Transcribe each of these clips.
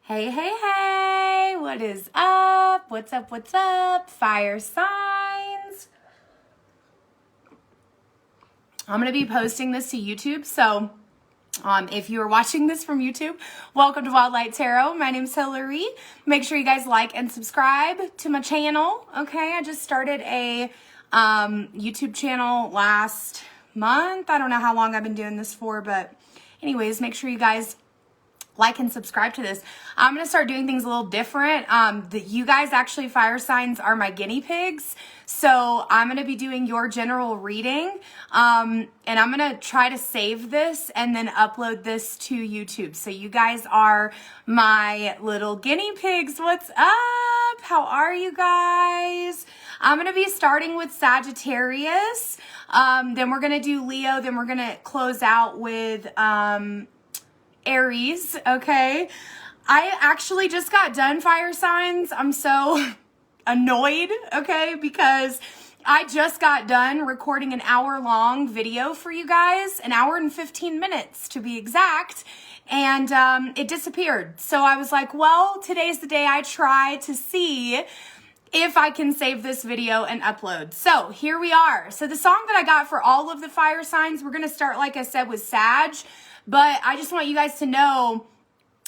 Hey, hey, hey, what is up? What's up? What's up? Fire signs. I'm going to be posting this to YouTube, so if you are watching this from YouTube, welcome to Wild Light Tarot. My name's Hillary. Make sure you guys like and subscribe to my channel, okay? I just started a YouTube channel last month. I don't know how long I've been doing this for, but anyways, make sure you guys like and subscribe to this. I'm going to start doing things a little different. You guys actually, fire signs, are my guinea pigs. So I'm going to be doing your general reading. And I'm going to try to save this and then upload this to YouTube. So you guys are my little guinea pigs. What's up? How are you guys? I'm going to be starting with Sagittarius. Then we're going to do Leo. Then we're going to close out with Aries, okay? I actually just got done, fire signs. I'm so annoyed, okay? Because I just got done recording an hour-long video for you guys, an hour and 15 minutes to be exact, and it disappeared. So I was like, well, today's the day I try to see if I can save this video and upload. So here we are. So the song that I got for all of the fire signs, we're going to start, like I said, with Sag. But I just want you guys to know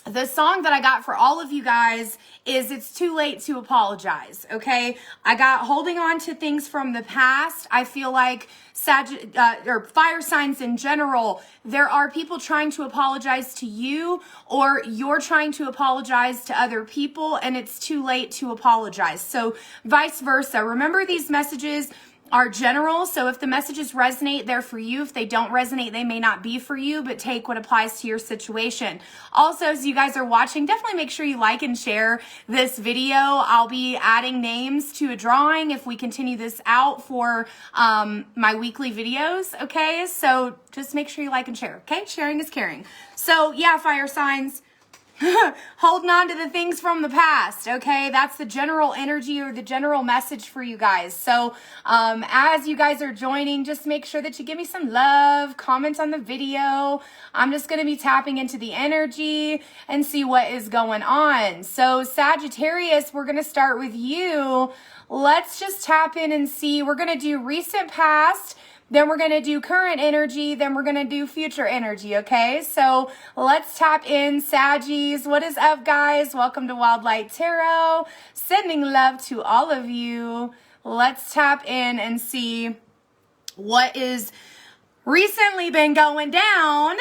the song that I got for all of you guys is It's Too Late to Apologize, okay? I got Holding On to Things from the Past. I feel like or fire signs in general, there are people trying to apologize to you, or you're trying to apologize to other people, and it's too late to apologize. So vice versa. Remember, these messages are general, so if the messages resonate, they're for you. If they don't resonate, they may not be for you, but take what applies to your situation. Also, as you guys are watching, definitely make sure you like and share this video. I'll be adding names to a drawing if we continue this out for my weekly videos, okay? So just make sure you like and share, okay? Sharing is caring. So yeah, fire signs, holding on to the things from the past, okay? That's the general energy or the general message for you guys. So as you guys are joining, just make sure that you give me some love, comment on the video. I'm just going to be tapping into the energy and see what is going on. So Sagittarius, we're going to start with you. Let's just tap in and see. We're going to do recent past, then we're going to do current energy, then we're going to do future energy, okay? So let's tap in, Saggies. What is up, guys? Welcome to Wild Light Tarot. Sending love to all of you. Let's tap in and see what is recently been going down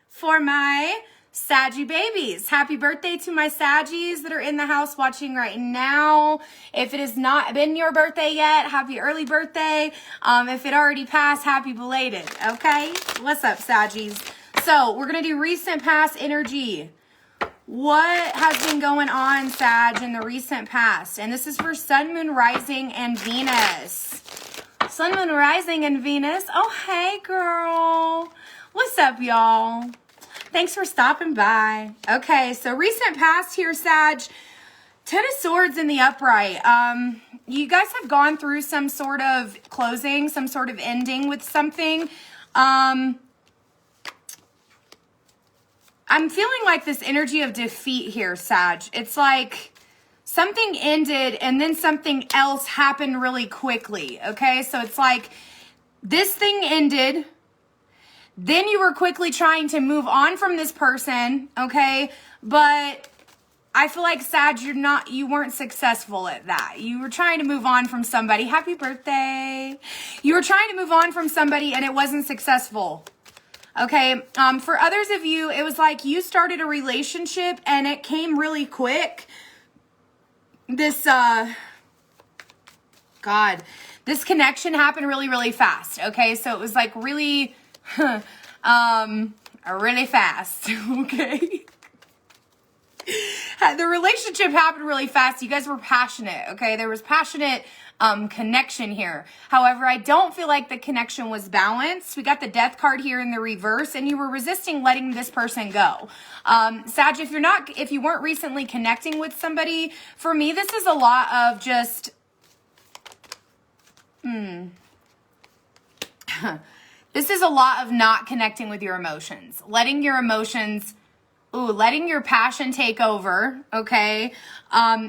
for my Saggy babies. Happy birthday to my Saggies that are in the house watching right now. If it has not been your birthday yet, happy early birthday. If it already passed, happy belated, okay? What's up, Saggies? So we're going to do recent past energy. What has been going on, Sag, in the recent past? And this is for Sun, Moon, Rising, and Venus. Sun, Moon, Rising, and Venus. Oh, hey, girl. What's up, y'all? Thanks for stopping by. Okay, so recent past here, Sag. Ten of Swords in the upright. You guys have gone through some sort of closing, some sort of ending with something. I'm feeling like this energy of defeat here, Sag. It's like something ended and then something else happened really quickly, okay? So it's like this thing ended, then you were quickly trying to move on from this person, okay? But I feel like, Sag, you weren't successful at that. You were trying to move on from somebody. Happy birthday. You were trying to move on from somebody and it wasn't successful. Okay, for others of you, it was like you started a relationship and it came really quick. This connection happened really, really fast. Okay, so it was like really really fast, okay? The relationship happened really fast. You guys were passionate, okay? There was passionate connection here. However, I don't feel like the connection was balanced. We got the Death card here in the reverse, and you were resisting letting this person go. Sag, if you weren't recently connecting with somebody, for me, this is a lot of just, this is a lot of not connecting with your emotions, letting your emotions Ooh, letting your passion take over, okay?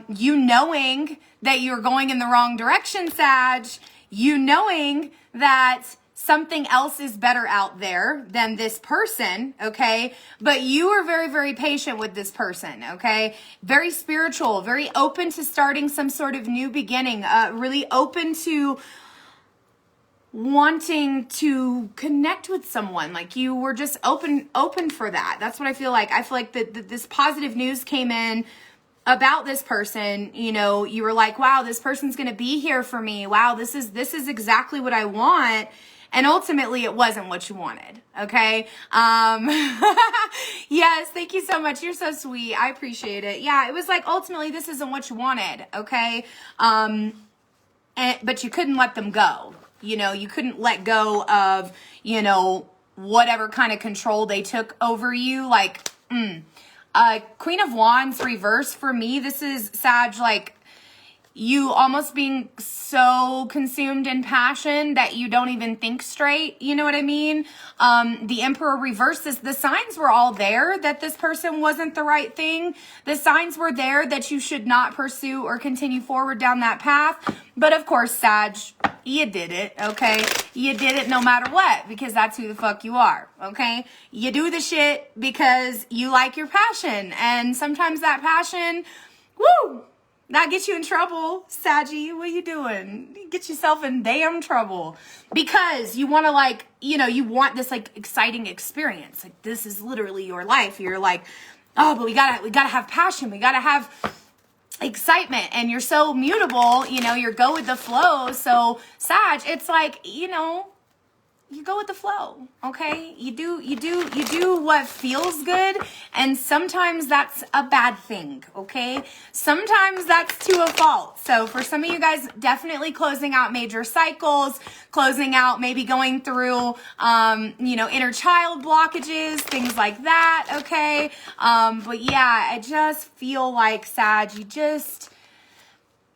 You knowing that you're going in the wrong direction, Sag. You knowing that something else is better out there than this person, okay? But you are very, very patient with this person, okay? Very spiritual, very open to starting some sort of new beginning, really open to wanting to connect with someone. Like you were just open for that. That's what I feel like. I feel like that this positive news came in about this person. You know, you were like, wow, this person's going to be here for me. Wow, this is exactly what I want. And ultimately it wasn't what you wanted. Okay. Yes. Thank you so much. You're so sweet. I appreciate it. Yeah. It was like, ultimately this isn't what you wanted. Okay. But you couldn't let them go. You know, you couldn't let go of, you know, whatever kind of control they took over you. Like, Queen of Wands reverse for me. This is Sag, like you almost being so consumed in passion that you don't even think straight. You know what I mean? The Emperor reverses. The signs were all there that this person wasn't the right thing. The signs were there that you should not pursue or continue forward down that path. But of course, Sag, you did it, okay? You did it no matter what, because that's who the fuck you are, okay? You do the shit because you like your passion. And sometimes that passion, woo, that gets you in trouble, Saggy. What are you doing? You get yourself in damn trouble because you want to, like, you know, you want this like exciting experience. Like this is literally your life. You're like, oh, but we gotta have passion. We gotta have excitement, and you're so mutable. You know, you're go with the flow. So Sag, it's like, you know, you go with the flow, okay? You do what feels good, and sometimes that's a bad thing, okay? Sometimes that's to a fault. So for some of you guys, definitely closing out major cycles, closing out, maybe going through, you know, inner child blockages, things like that, okay? But yeah, I just feel like, Sag,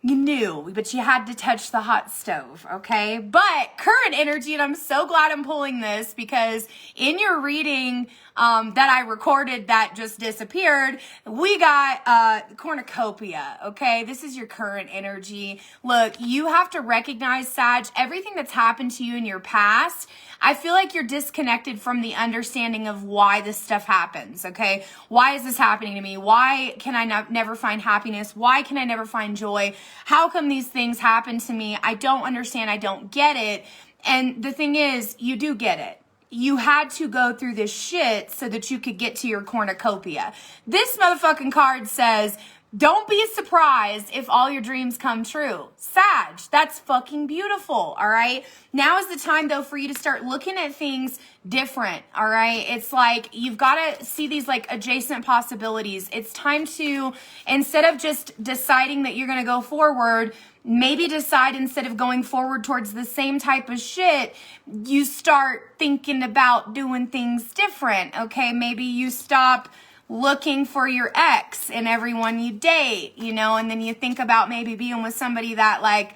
you knew, but you had to touch the hot stove, okay? But current energy, and I'm so glad I'm pulling this because in your reading that I recorded that just disappeared, we got cornucopia, okay? This is your current energy. Look, you have to recognize, Sag, everything that's happened to you in your past. I feel like you're disconnected from the understanding of why this stuff happens, okay? Why is this happening to me? Why can I never find happiness? Why can I never find joy? How come these things happen to me? I don't understand. I don't get it. And the thing is, you do get it. You had to go through this shit so that you could get to your cornucopia. This motherfucking card says, don't be surprised if all your dreams come true. Sag, that's fucking beautiful, all right? Now is the time, though, for you to start looking at things different, all right? It's like you've got to see these, like, adjacent possibilities. It's time to, instead of just deciding that you're going to go forward, maybe decide instead of going forward towards the same type of shit, you start thinking about doing things different, okay? Maybe you stop looking for your ex in everyone you date, you know, and then you think about maybe being with somebody that like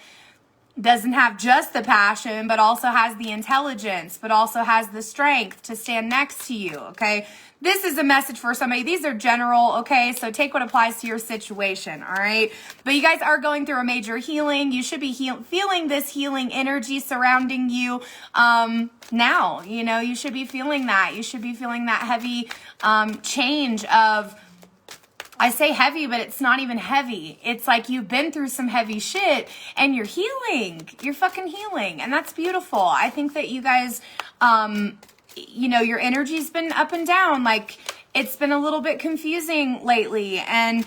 doesn't have just the passion, but also has the intelligence, but also has the strength to stand next to you, okay? This is a message for somebody. These are general, okay? So take what applies to your situation, all right? But you guys are going through a major healing. You should be feeling this healing energy surrounding you now. You know, you should be feeling that. You should be feeling that heavy change of, I say heavy, but it's not even heavy. It's like you've been through some heavy shit and you're healing. You're fucking healing. And that's beautiful. I think that you guys, you know, your energy's been up and down. Like, it's been a little bit confusing lately. And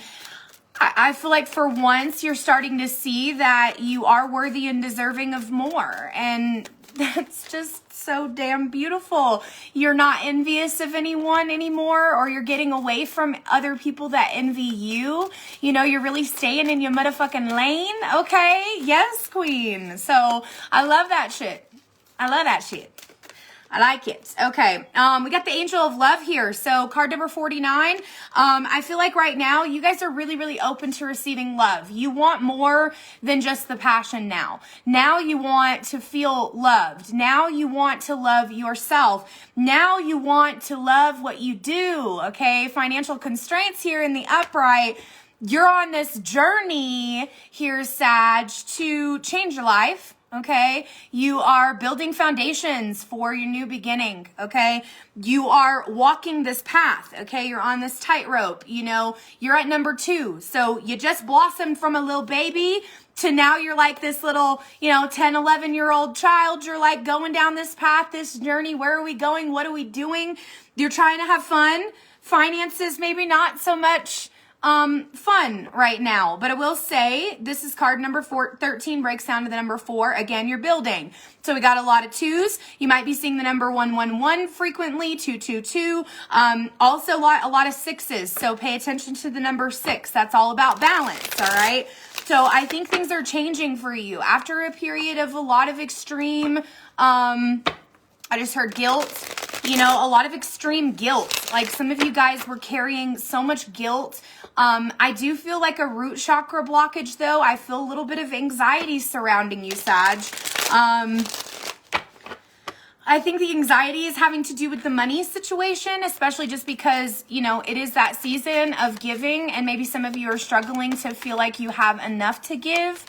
I feel like for once you're starting to see that you are worthy and deserving of more. And that's just so damn beautiful. You're not envious of anyone anymore, or you're getting away from other people that envy you. You know, you're really staying in your motherfucking lane, okay? Yes, queen. So I love that shit. I love that shit. I like it. Okay. We got the Angel of Love here. So card number 49. I feel like right now you guys are really, really open to receiving love. You want more than just the passion now. Now you want to feel loved. Now you want to love yourself. Now you want to love what you do. Okay. Financial constraints here in the upright. You're on this journey here, Sag, to change your life. Okay. You are building foundations for your new beginning. Okay. You are walking this path. Okay. You're on this tightrope. You know, you're at number 2. So you just blossomed from a little baby to now you're like this little, 10, 11-year-old child. You're like going down this path, this journey. Where are we going? What are we doing? You're trying to have fun. Finances, maybe not so much fun right now, but I will say this is card number 13 breaks down to the number 4. Again, you're building. So we got a lot of 2s. You might be seeing the number 111 frequently, 222. Also a lot of 6s. So pay attention to the number 6. That's all about balance. All right. So I think things are changing for you after a period of a lot of extreme, I just heard guilt. A lot of extreme guilt. Like some of you guys were carrying so much guilt. I do feel like a root chakra blockage though. I feel a little bit of anxiety surrounding you, Sag. I think the anxiety is having to do with the money situation, especially just because, it is that season of giving and maybe some of you are struggling to feel like you have enough to give.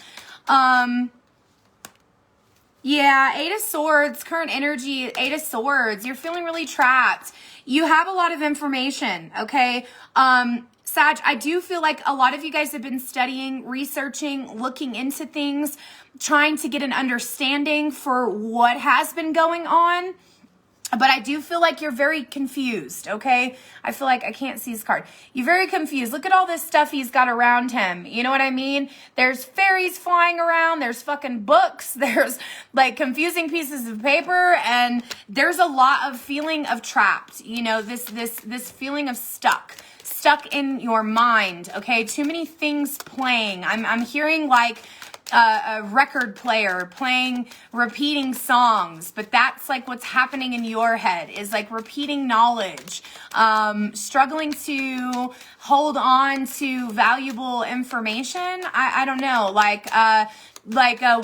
Yeah, 8 of Swords, current energy, 8 of Swords. You're feeling really trapped. You have a lot of information, okay? Sag, I do feel like a lot of you guys have been studying, researching, looking into things, trying to get an understanding for what has been going on. But I do feel like you're very confused, okay? I feel like I can't see his card. You're very confused. Look at all this stuff he's got around him. You know what I mean? There's fairies flying around. There's fucking books. There's like confusing pieces of paper. And there's a lot of feeling of trapped. This feeling of stuck in your mind, okay? Too many things playing. I'm hearing like a record player playing repeating songs, but that's like what's happening in your head is like repeating knowledge, struggling to hold on to valuable information. I don't know, like a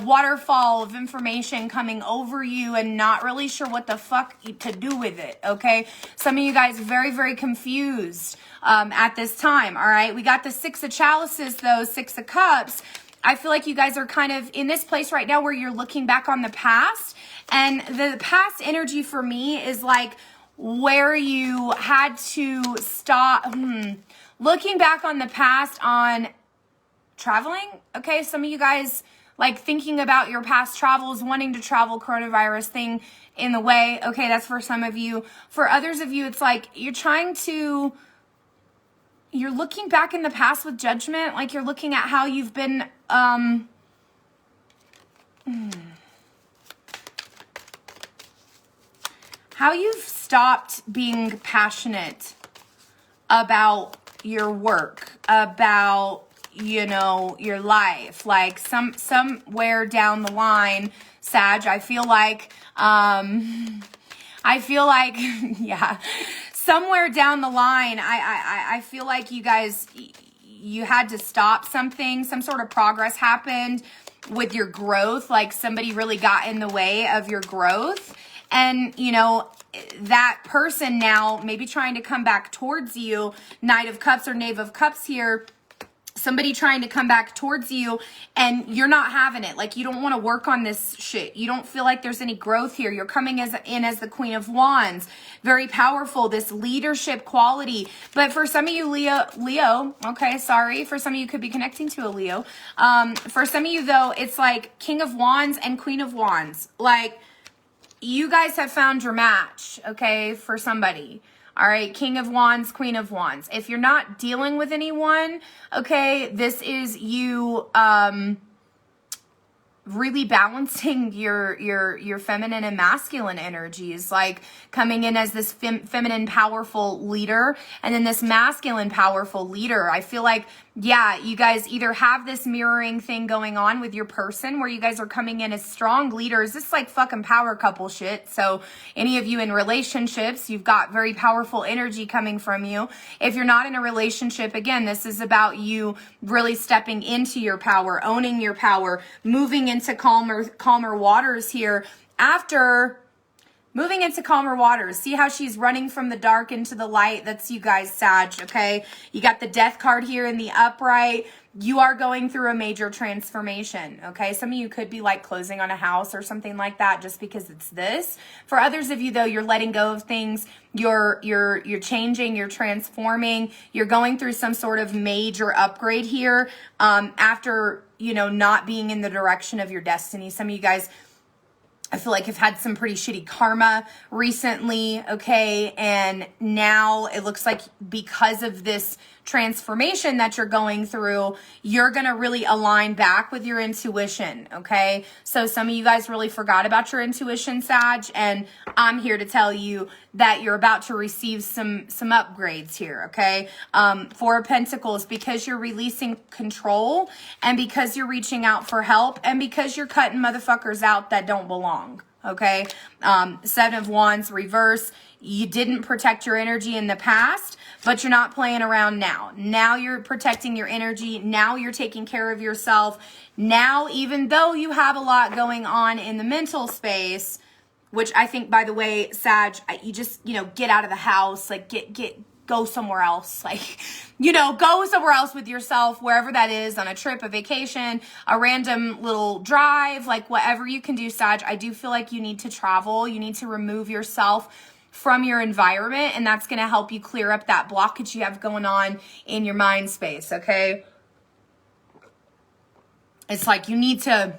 waterfall of information coming over you and not really sure what the fuck to do with it. Okay. Some of you guys very, very confused, at this time. All right. We got the 6 of chalices though, 6 of cups. I feel like you guys are kind of in this place right now where you're looking back on the past. And the past energy for me is like where you had to stop looking back on the past on traveling. Okay, some of you guys like thinking about your past travels, wanting to travel, coronavirus thing in the way. Okay, that's for some of you. For others of you, it's like you're looking back in the past with judgment, like you're looking at how you've been, how you've stopped being passionate about your work, about, your life. Like somewhere down the line, Sag, I feel like, yeah. Somewhere down the line, I feel like you guys, you had to stop something. Some sort of progress happened with your growth. Like somebody really got in the way of your growth. And, that person now maybe trying to come back towards you, Knight of Cups or Knave of Cups here, somebody trying to come back towards you and you're not having it. Like you don't want to work on this shit. You don't feel like there's any growth here. You're coming in as the Queen of Wands. Very powerful, this leadership quality. But for some of you, Leo, okay, sorry. For some of you could be connecting to a Leo. For some of you though, it's like King of Wands and Queen of Wands. Like you guys have found your match, okay, for somebody. All right, King of Wands, Queen of Wands. If you're not dealing with anyone, okay, this is you really balancing your feminine and masculine energies, like coming in as this feminine powerful leader and then this masculine powerful leader. I feel like, yeah, you guys either have this mirroring thing going on with your person where you guys are coming in as strong leaders. This is like fucking power couple shit. So any of you in relationships, you've got very powerful energy coming from you. If you're not in a relationship, again, this is about you really stepping into your power, owning your power, moving into calmer waters here after moving into calmer waters. See how she's running from the dark into the light? That's you guys, Sag, okay? You got the death card here in the upright. You are going through a major transformation, okay? Some of you could be like closing on a house or something like that just because it's this. For others of you though, you're letting go of things. You're changing, you're transforming. You're going through some sort of major upgrade here after, you know, not being in the direction of your destiny. Some of you guys, I feel like, have had some pretty shitty karma recently, okay? And now it looks like because of this transformation that you're going through, you're going to really align back with your intuition, okay? So some of you guys really forgot about your intuition, Sag, and I'm here to tell you that you're about to receive some upgrades here, okay? Four of Pentacles, because you're releasing control and because you're reaching out for help and because you're cutting motherfuckers out that don't belong, okay? Seven of Wands, reverse. You didn't protect your energy in the past, but you're not playing around now. Now you're protecting your energy. Now you're taking care of yourself. Now, even though you have a lot going on in the mental space, which I think, by the way, Sag, you just, you know, get out of the house, like go somewhere else, like, you know, go somewhere else with yourself, wherever that is, on a trip, a vacation, a random little drive, like whatever you can do, Sag. I do feel like you need to travel. You need to remove yourself from your environment, and that's going to help you clear up that blockage you have going on in your mind space, okay? It's like you need to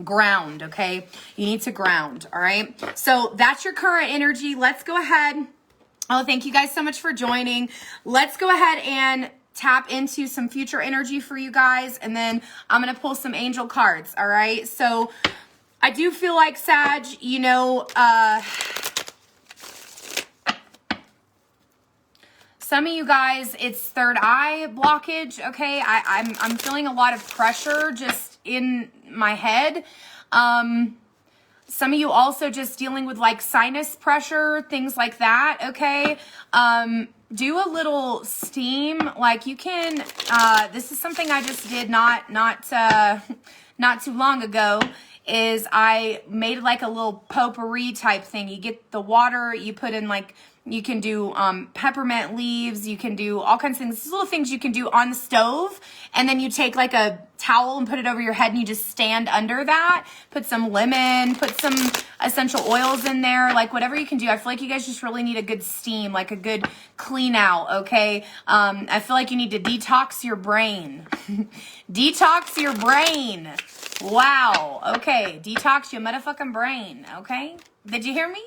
ground, okay? You need to ground, all right? So that's your current energy. Let's go ahead. Oh, thank you guys so much for joining. Let's go ahead and tap into some future energy for you guys, and then I'm going to pull some angel cards, all right? So I do feel like, Sag, you know, some of you guys, it's third eye blockage, okay? I'm feeling a lot of pressure just in my head. Some of you also just dealing with like sinus pressure, things like that, okay? Do a little steam, like you can, this is something I just did not too long ago, is I made like a little potpourri type thing. You get the water, you put in like, you can do peppermint leaves, you can do all kinds of things. These little things you can do on the stove, and then you take like a towel and put it over your head and you just stand under that. Put some lemon, put some essential oils in there, like whatever you can do. I feel like you guys just really need a good steam, like a good clean out, okay? I feel like you need to detox your brain. Detox your brain. Wow. Okay. Detox your motherfucking brain, okay? Did you hear me?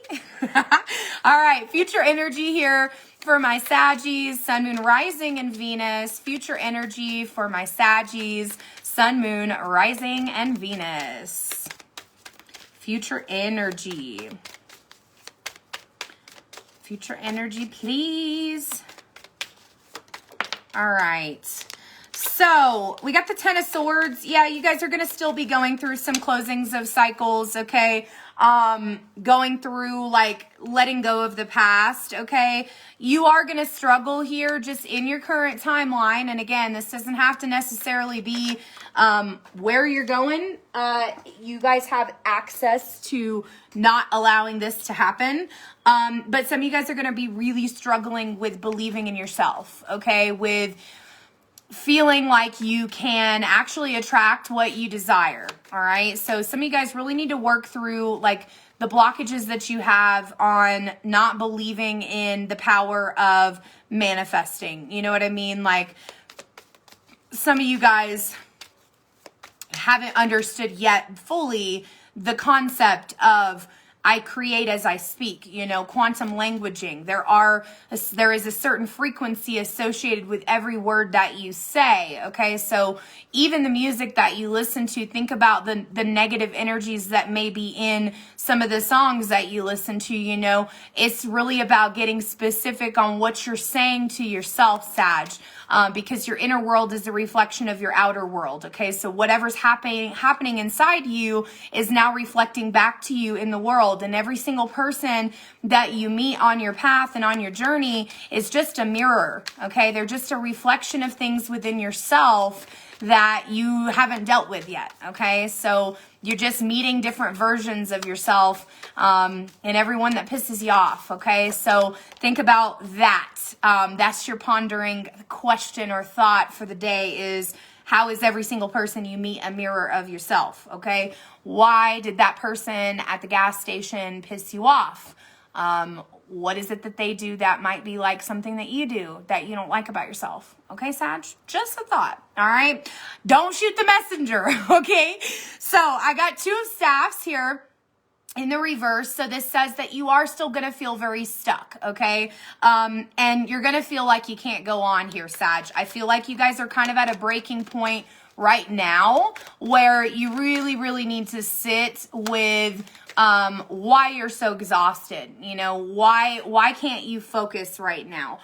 All right, future energy here for my Saggies, Sun, Moon, Rising, and Venus. Future energy for my Saggies, Sun, Moon, Rising, and Venus. Future energy. Future energy, please. All right. So we got the Ten of Swords. Yeah, you guys are going to still be going through some closings of cycles, okay? Going through like letting go of the past, okay? You are going to struggle here just in your current timeline. And again, this doesn't have to necessarily be where you're going. You guys have access to not allowing this to happen. But some of you guys are going to be really struggling with believing in yourself, okay? With feeling like you can actually attract what you desire, all right? So some of you guys really need to work through like the blockages that you have on not believing in the power of manifesting. You know what I mean? Like some of you guys haven't understood yet fully the concept of I create as I speak, you know, quantum languaging. There is a certain frequency associated with every word that you say, okay? So even the music that you listen to, think about the negative energies that may be in some of the songs that you listen to, you know. It's really about getting specific on what you're saying to yourself, Sag, because your inner world is a reflection of your outer world, okay? So whatever's happening inside you is now reflecting back to you in the world, and every single person that you meet on your path and on your journey is just a mirror, okay? They're just a reflection of things within yourself that you haven't dealt with yet, okay? So you're just meeting different versions of yourself, and everyone that pisses you off, okay? So think about that. That's your pondering question or thought for the day is, how is every single person you meet a mirror of yourself, okay? Why did that person at the gas station piss you off? What is it that they do that might be like something that you do that you don't like about yourself? Okay, Sag? Just a thought, all right? Don't shoot the messenger, okay? So I got 2 of staffs here in the reverse. So this says that you are still going to feel very stuck, okay? And you're going to feel like you can't go on here, Sag. I feel like you guys are kind of at a breaking point right now where you really, really need to sit with why you're so exhausted. You know, why can't you focus right now?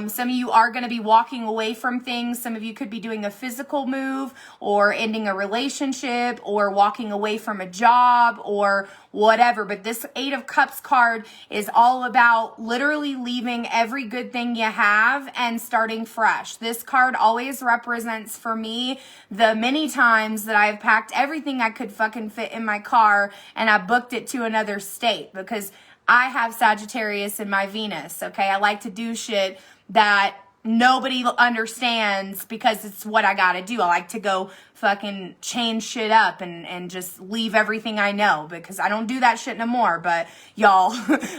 Some of you are going to be walking away from things. Some of you could be doing a physical move or ending a relationship or walking away from a job or whatever. But this 8 of Cups card is all about literally leaving every good thing you have and starting fresh. This card always represents for me the many times that I've packed everything I could fucking fit in my car and I booked it to another state because I have Sagittarius in my Venus, okay? I like to do shit that nobody understands because it's what I gotta do. I like to go fucking change shit up and just leave everything I know because I don't do that shit no more. But y'all,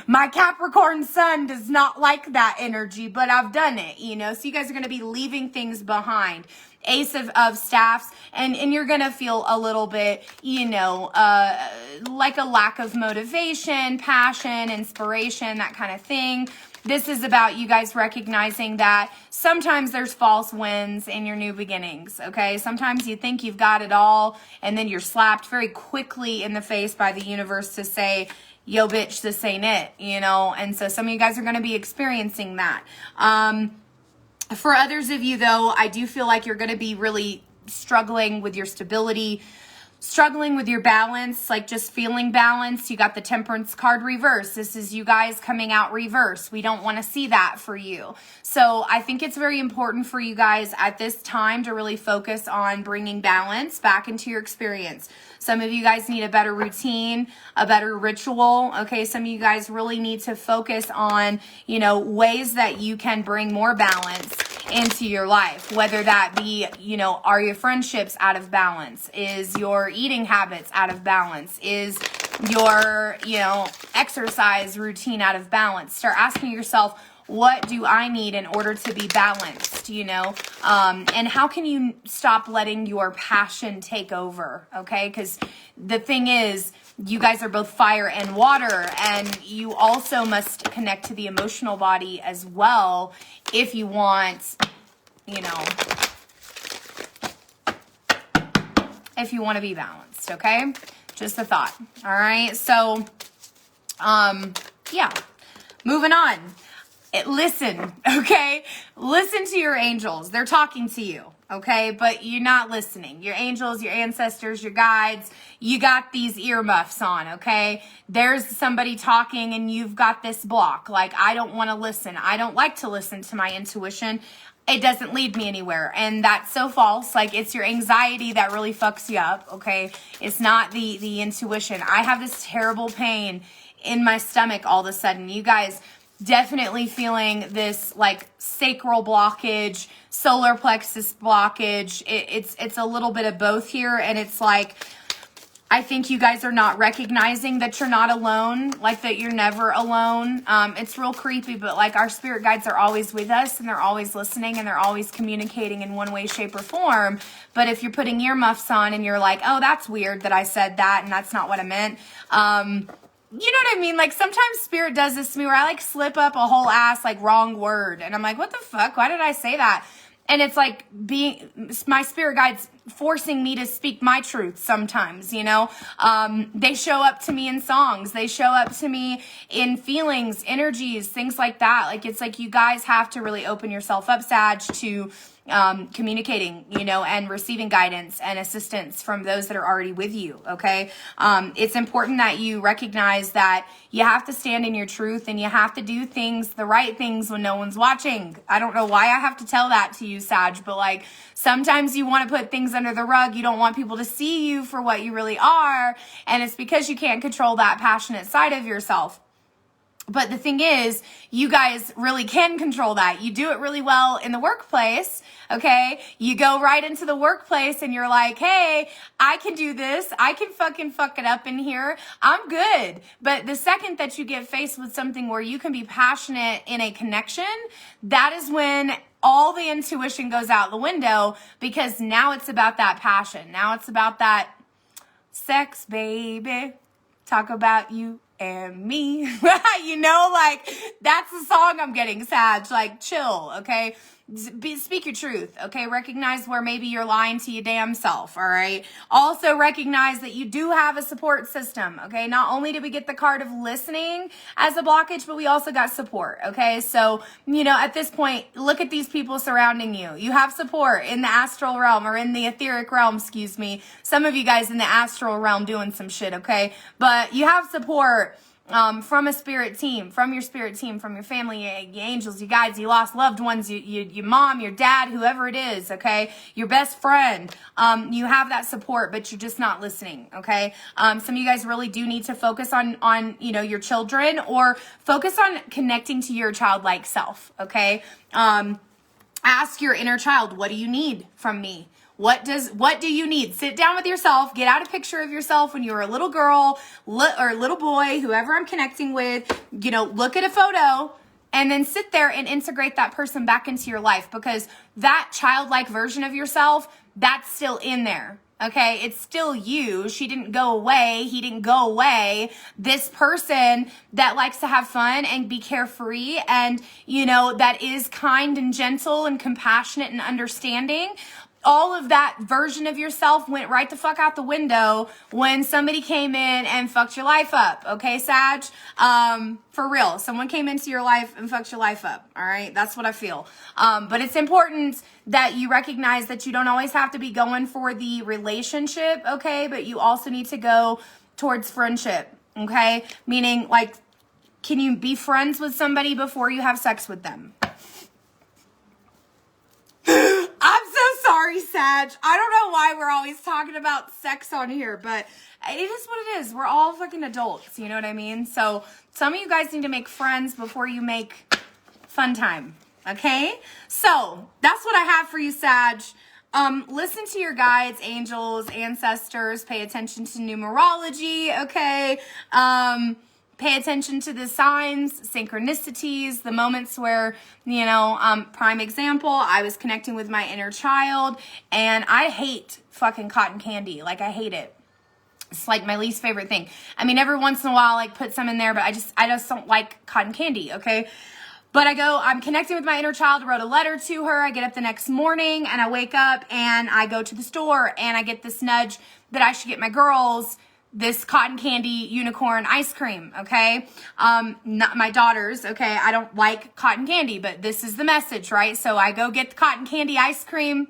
my Capricorn sun does not like that energy, but I've done it, you know? So you guys are gonna be leaving things behind. Ace of staffs, and you're gonna feel a little bit, you know, like a lack of motivation, passion, inspiration, that kind of thing. This is about you guys recognizing that sometimes there's false wins in your new beginnings, okay? Sometimes you think you've got it all, and then you're slapped very quickly in the face by the universe to say, yo, bitch, this ain't it, you know? And so some of you guys are gonna be experiencing that. For others of you, though, I do feel like you're going to be really struggling with your stability, struggling with your balance, like just feeling balanced. You got the Temperance card reverse. This is you guys coming out reverse. We don't want to see that for you. So I think it's very important for you guys at this time to really focus on bringing balance back into your experience. Some of you guys need a better routine, a better ritual. Okay, some of you guys really need to focus on, you know, ways that you can bring more balance into your life, whether that be, you know, are your friendships out of balance? Is your eating habits out of balance? Is your, you know, exercise routine out of balance? Start asking yourself, what do I need in order to be balanced, you know? And how can you stop letting your passion take over, okay? Because the thing is, you guys are both fire and water, and you also must connect to the emotional body as well if you want, you know, if you want to be balanced, okay? Just a thought, all right? So, yeah, moving on. Listen, okay? Listen to your angels. They're talking to you, okay? But you're not listening. Your angels, your ancestors, your guides, you got these earmuffs on, okay? There's somebody talking and you've got this block. Like, I don't want to listen. I don't like to listen to my intuition. It doesn't lead me anywhere. And that's so false. Like, it's your anxiety that really fucks you up, okay? It's not the intuition. I have this terrible pain in my stomach all of a sudden. You guys definitely feeling this like sacral blockage, solar plexus blockage. It's a little bit of both here. And it's like, I think you guys are not recognizing that you're not alone, like that you're never alone. It's real creepy, but like our spirit guides are always with us and they're always listening and they're always communicating in one way, shape, or form. But if you're putting earmuffs on and you're like, oh, that's weird that I said that and that's not what I meant. you know what I mean? Like sometimes spirit does this to me where I like slip up a whole ass like wrong word. And I'm like, what the fuck? Why did I say that? And it's like my spirit guides forcing me to speak my truth sometimes, you know? They show up to me in songs. They show up to me in feelings, energies, things like that. Like, it's like you guys have to really open yourself up, Sag, to communicating, you know, and receiving guidance and assistance from those that are already with you, okay? It's important that you recognize that you have to stand in your truth and you have to do things, the right things when no one's watching. I don't know why I have to tell that to you, Sag, but like sometimes you want to put things under the rug. You don't want people to see you for what you really are, and it's because you can't control that passionate side of yourself. But the thing is, you guys really can control that. You do it really well in the workplace, okay? You go right into the workplace and you're like, hey, I can do this. I can fucking fuck it up in here. I'm good. But the second that you get faced with something where you can be passionate in a connection, that is when all the intuition goes out the window, because now it's about that passion. Now it's about that sex, baby. Talk about you and me. You know, like that's the song I'm getting, Sag. Like, chill, okay? Speak your truth, okay? Recognize where maybe you're lying to your damn self, all right? Also recognize that you do have a support system, okay? Not only did we get the card of listening as a blockage, but we also got support, okay? So, you know, at this point, look at these people surrounding you. You have support in the astral realm, or in the etheric realm, excuse me. Some of you guys in the astral realm doing some shit, okay? But you have support from a spirit team, from your spirit team, from your family, your angels, you guides, you lost loved ones, your mom, your dad, whoever it is, okay? Your best friend. You have that support, but you're just not listening, okay? Some of you guys really do need to focus on, you know, your children, or focus on connecting to your childlike self, okay? Ask your inner child, what do you need from me? What do you need? Sit down with yourself, get out a picture of yourself when you were a little girl or little boy, whoever I'm connecting with, you know, look at a photo and then sit there and integrate that person back into your life, because that childlike version of yourself, that's still in there. Okay, it's still you. She didn't go away. He didn't go away. This person that likes to have fun and be carefree and, you know, that is kind and gentle and compassionate and understanding, all of that version of yourself went right the fuck out the window when somebody came in and fucked your life up. Okay, Sag? For real. Someone came into your life and fucked your life up. All right? That's what I feel. But it's important that you recognize that you don't always have to be going for the relationship, okay? But you also need to go towards friendship, okay? Meaning, like, can you be friends with somebody before you have sex with them? I'm so sorry, Sag. I don't know why we're always talking about sex on here, but it is what it is. We're all fucking adults, you know what I mean? So some of you guys need to make friends before you make fun time, okay? So that's what I have for you, Sag. Listen to your guides, angels, ancestors. Pay attention to numerology, okay? Pay attention to the signs, synchronicities, the moments where, you know, prime example, I was connecting with my inner child, and I hate fucking cotton candy. Like, I hate it. It's like my least favorite thing. I mean, every once in a while, like, put some in there, but I just don't like cotton candy, okay? But I'm connecting with my inner child, wrote a letter to her. I get up the next morning and I wake up and I go to the store and I get this nudge that I should get my girls this cotton candy unicorn ice cream, okay? Not my daughters, okay? I don't like cotton candy, but this is the message, right? So I go get the cotton candy ice cream.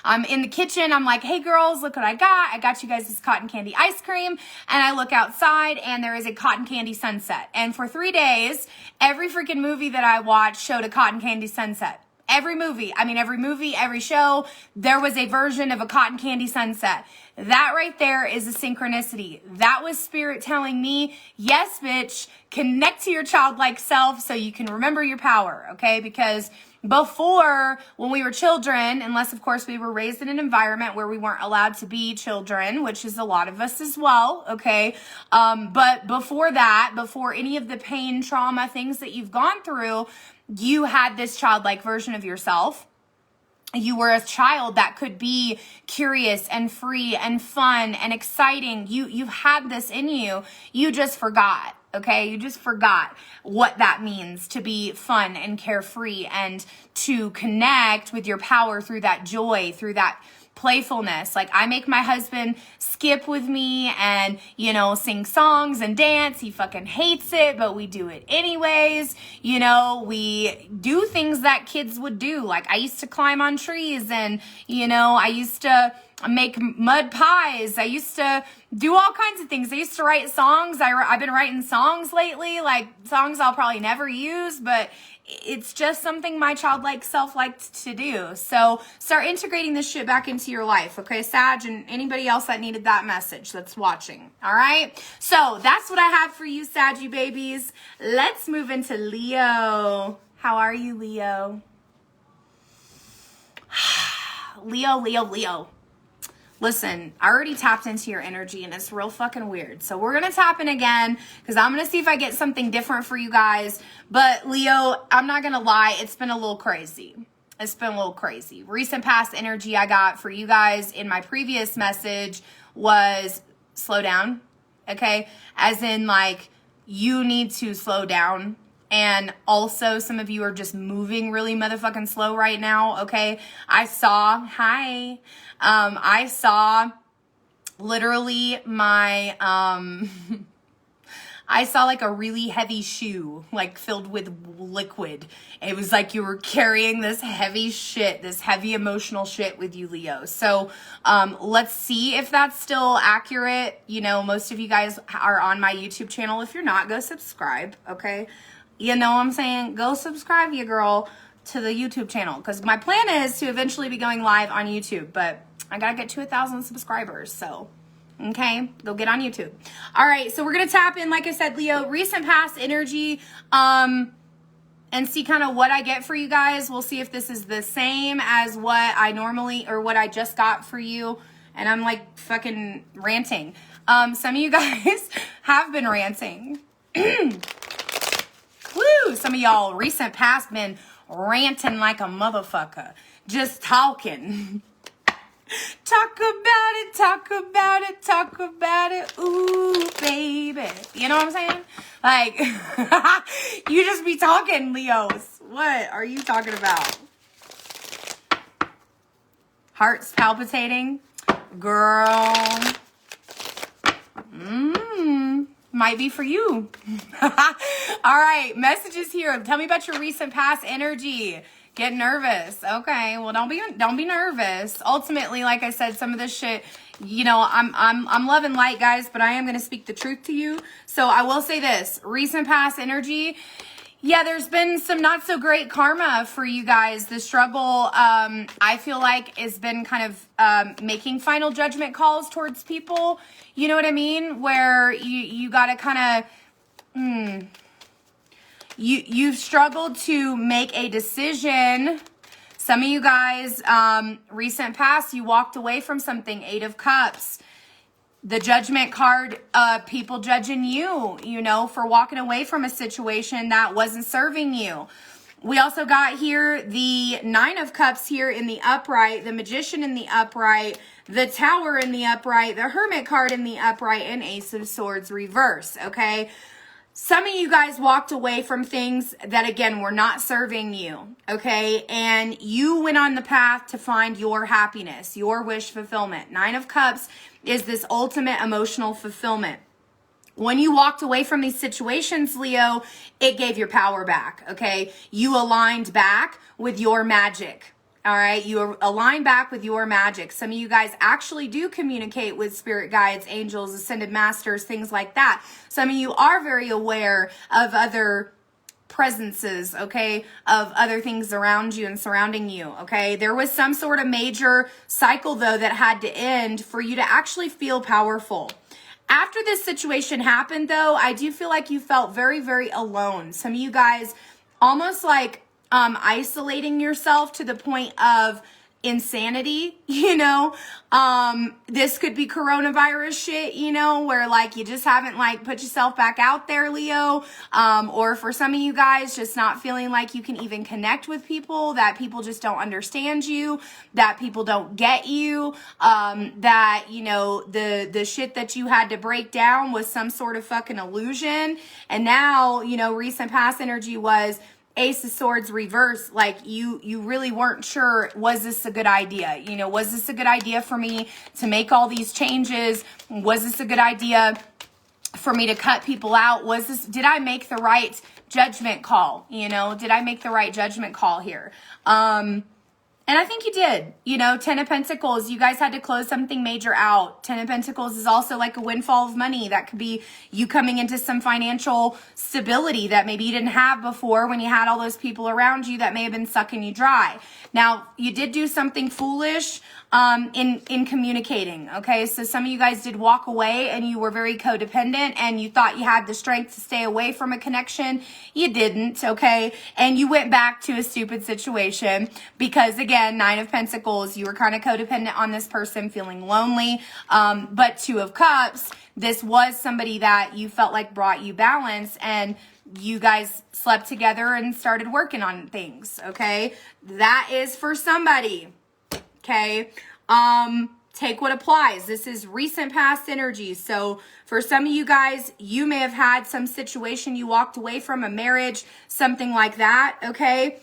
I'm in the kitchen. I'm like, hey girls, look what I got. I got you guys this cotton candy ice cream. And I look outside and there is a cotton candy sunset. And for 3 days, every freaking movie that I watched showed a cotton candy sunset. Every movie, every show, there was a version of a cotton candy sunset. That right there is a synchronicity. That was spirit telling me, yes, bitch, connect to your childlike self so you can remember your power, okay? Because before, when we were children, unless of course we were raised in an environment where we weren't allowed to be children, which is a lot of us as well, okay? But before that, before any of the pain, trauma, things that you've gone through, you had this childlike version of yourself. you were a child that could be curious and free and fun and exciting. You've had this in you. You just forgot. Okay, you just forgot what that means to be fun and carefree and to connect with your power through that joy, through that playfulness. Like, I make my husband skip with me and, you know, sing songs and dance. He fucking hates it, but we do it anyways. You know, we do things that kids would do. Like, I used to climb on trees and, you know, I used to make mud pies. I used to do all kinds of things. I used to write songs. I've been writing songs lately, like songs I'll probably never use, but it's just something my childlike self liked to do. So start integrating this shit back into your life, okay, Sag, and anybody else that needed that message that's watching, all right? So that's what I have for you, Saggy babies. Let's move into Leo. How are you, Leo? Leo. Listen, I already tapped into your energy and it's real fucking weird. So we're going to tap in again because I'm going to see if I get something different for you guys. But Leo, I'm not going to lie. It's been a little crazy. It's been a little crazy. Recent past energy I got for you guys in my previous message was slow down. Okay. As in, like, you need to slow down. And also, some of you are just moving really motherfucking slow right now, okay? I saw literally my, I saw like a really heavy shoe, like filled with liquid. It was like you were carrying this heavy shit, this heavy emotional shit with you, Leo. So let's see if that's still accurate. You know, most of you guys are on my YouTube channel. If you're not, go subscribe, okay? You know what I'm saying? Go subscribe, you girl, to the YouTube channel. Because my plan is to eventually be going live on YouTube. But I got to get to 1,000 subscribers. So, okay, go get on YouTube. All right, so we're going to tap in, like I said, Leo, recent past energy. And see kind of what I get for you guys. We'll see if this is the same as what I normally, or what I just got for you. And I'm like fucking ranting. Some of you guys have been ranting. Woo! Some of y'all recent past been ranting like a motherfucker. Just talking. Talk about it. Ooh, baby. You know what I'm saying? Like, you just be talking, Leos. What are you talking about? Heart's palpitating. Girl. Might be for you. All right, messages here. Tell me about your recent past energy. Get nervous. Okay, well, don't be nervous. Ultimately, like I said, some of this shit, you know, I'm love and light, guys, but I am going to speak the truth to you. So I will say this, recent past energy. Yeah, there's been some not so great karma for you guys. The struggle, I feel like, has been kind of making final judgment calls towards people. You know what I mean? Where you got to kind of, you've struggled to make a decision. Some of you guys, recent past, you walked away from something. 8 of Cups. The Judgment card, people judging you, you know, for walking away from a situation that wasn't serving you. We also got here the 9 of Cups here in the upright, the Magician in the upright, the Tower in the upright, the Hermit card in the upright, and Ace of Swords reverse, okay? Some of you guys walked away from things that, again, were not serving you, okay? And you went on the path to find your happiness, your wish fulfillment. 9 of Cups is this ultimate emotional fulfillment. When you walked away from these situations, Leo, it gave your power back, okay? You aligned back with your magic. All right, you align back with your magic. Some of you guys actually do communicate with spirit guides, angels, ascended masters, things like that. Some of you are very aware of other presences, okay, of other things around you and surrounding you, okay? There was some sort of major cycle, though, that had to end for you to actually feel powerful. After this situation happened, though, I do feel like you felt very, very alone. Some of you guys almost like isolating yourself to the point of insanity, this could be coronavirus shit, where like you just haven't like put yourself back out there, Leo. Or for some of you guys, just not feeling like you can even connect with people, that people just don't understand you, that people don't get you, that, the shit that you had to break down was some sort of fucking illusion. And now, recent past energy was Ace of Swords reverse. Like you really weren't sure, was this a good idea? Was this a good idea for me to make all these changes? Was this a good idea for me to cut people out? Did I make the right judgment call? Did I make the right judgment call here? And I think you did. 10 of Pentacles, you guys had to close something major out. 10 of Pentacles is also like a windfall of money. That could be you coming into some financial stability that maybe you didn't have before when you had all those people around you that may have been sucking you dry. Now, you did do something foolish in communicating, okay? So some of you guys did walk away and you were very codependent and you thought you had the strength to stay away from a connection. You didn't, okay? And you went back to a stupid situation because, again, 9 of Pentacles, you were kind of codependent on this person, feeling lonely. But 2 of Cups, this was somebody that you felt like brought you balance, and you guys slept together and started working on things, okay? That is for somebody. Okay, take what applies. This is recent past energy. So for some of you guys, you may have had some situation you walked away from, a marriage, something like that, okay?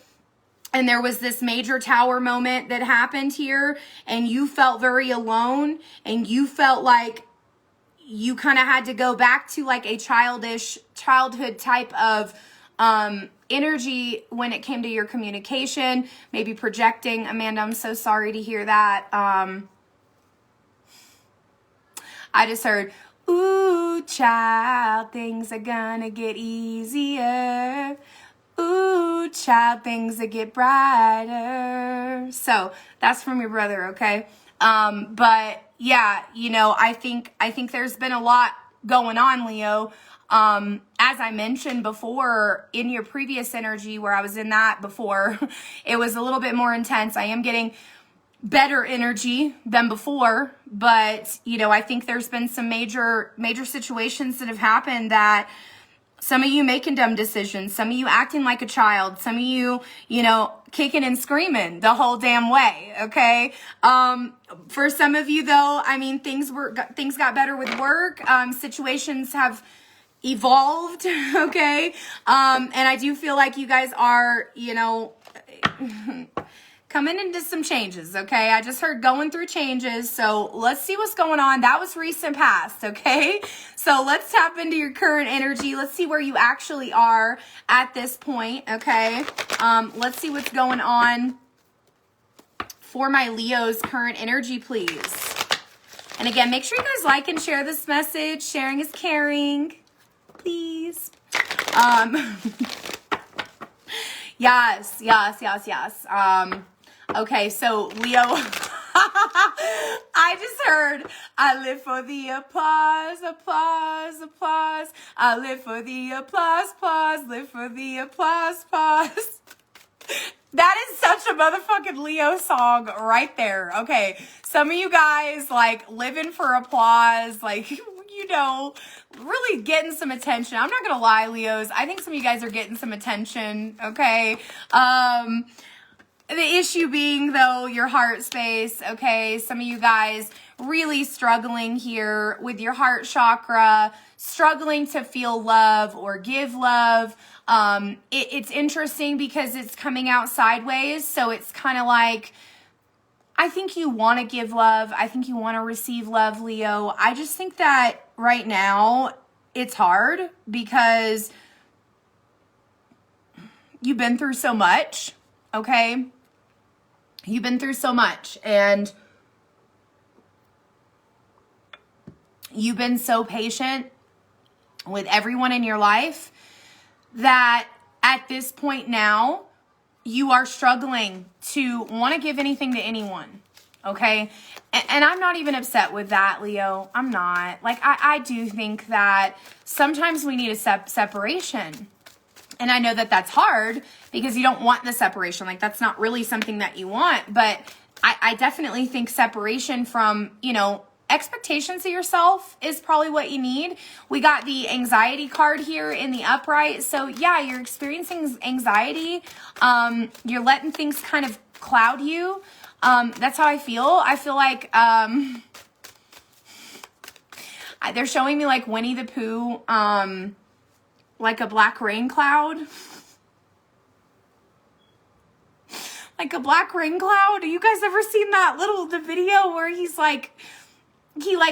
And there was this major tower moment that happened here, and you felt very alone, and you felt like you kind of had to go back to like a childhood type of energy when it came to your communication, maybe projecting. Amanda, I'm so sorry to hear that. I just heard, ooh, child, things are gonna get easier. Ooh, child, things that get brighter. So that's from your brother, okay? But yeah, I think there's been a lot going on, Leo. As I mentioned before in your previous energy where I was in that before, it was a little bit more intense. I am getting better energy than before, but I think there's been some major situations that have happened that some of you making dumb decisions, some of you acting like a child, some of you, kicking and screaming the whole damn way, okay? For some of you though, things got better with work. Situations have evolved, okay? And I do feel like you guys are, coming into some changes, okay? I just heard going through changes, so let's see what's going on. That was recent past, okay? So let's tap into your current energy. Let's see where you actually are at this point, okay? Let's see what's going on for my Leo's current energy, please. And again, make sure you guys like and share this message. Sharing is caring. Please. Yes. Okay, so Leo, I just heard, I live for the applause. I live for the applause, live for the applause. That is such a motherfucking Leo song right there. Okay, some of you guys like living for applause, like, really getting some attention. I'm not gonna lie, Leos. I think some of you guys are getting some attention, okay? The issue being, though, your heart space, okay? Some of you guys really struggling here with your heart chakra, struggling to feel love or give love. It's interesting because it's coming out sideways, so it's kind of like, I think you want to give love. I think you want to receive love, Leo. I just think that right now it's hard because you've been through so much, okay? You've been through so much, and you've been so patient with everyone in your life that at this point now, you are struggling to want to give anything to anyone, okay? And I'm not even upset with that, Leo. I'm not. Like, I do think that sometimes we need a separation. And I know that that's hard because you don't want the separation. Like, that's not really something that you want. But I definitely think separation from, expectations of yourself is probably what you need. We got the anxiety card here in the upright. So yeah, you're experiencing anxiety. You're letting things kind of cloud you. That's how I feel. I feel like, they're showing me like Winnie the Pooh, like a black rain cloud. Like a black rain cloud. You guys ever seen the video where he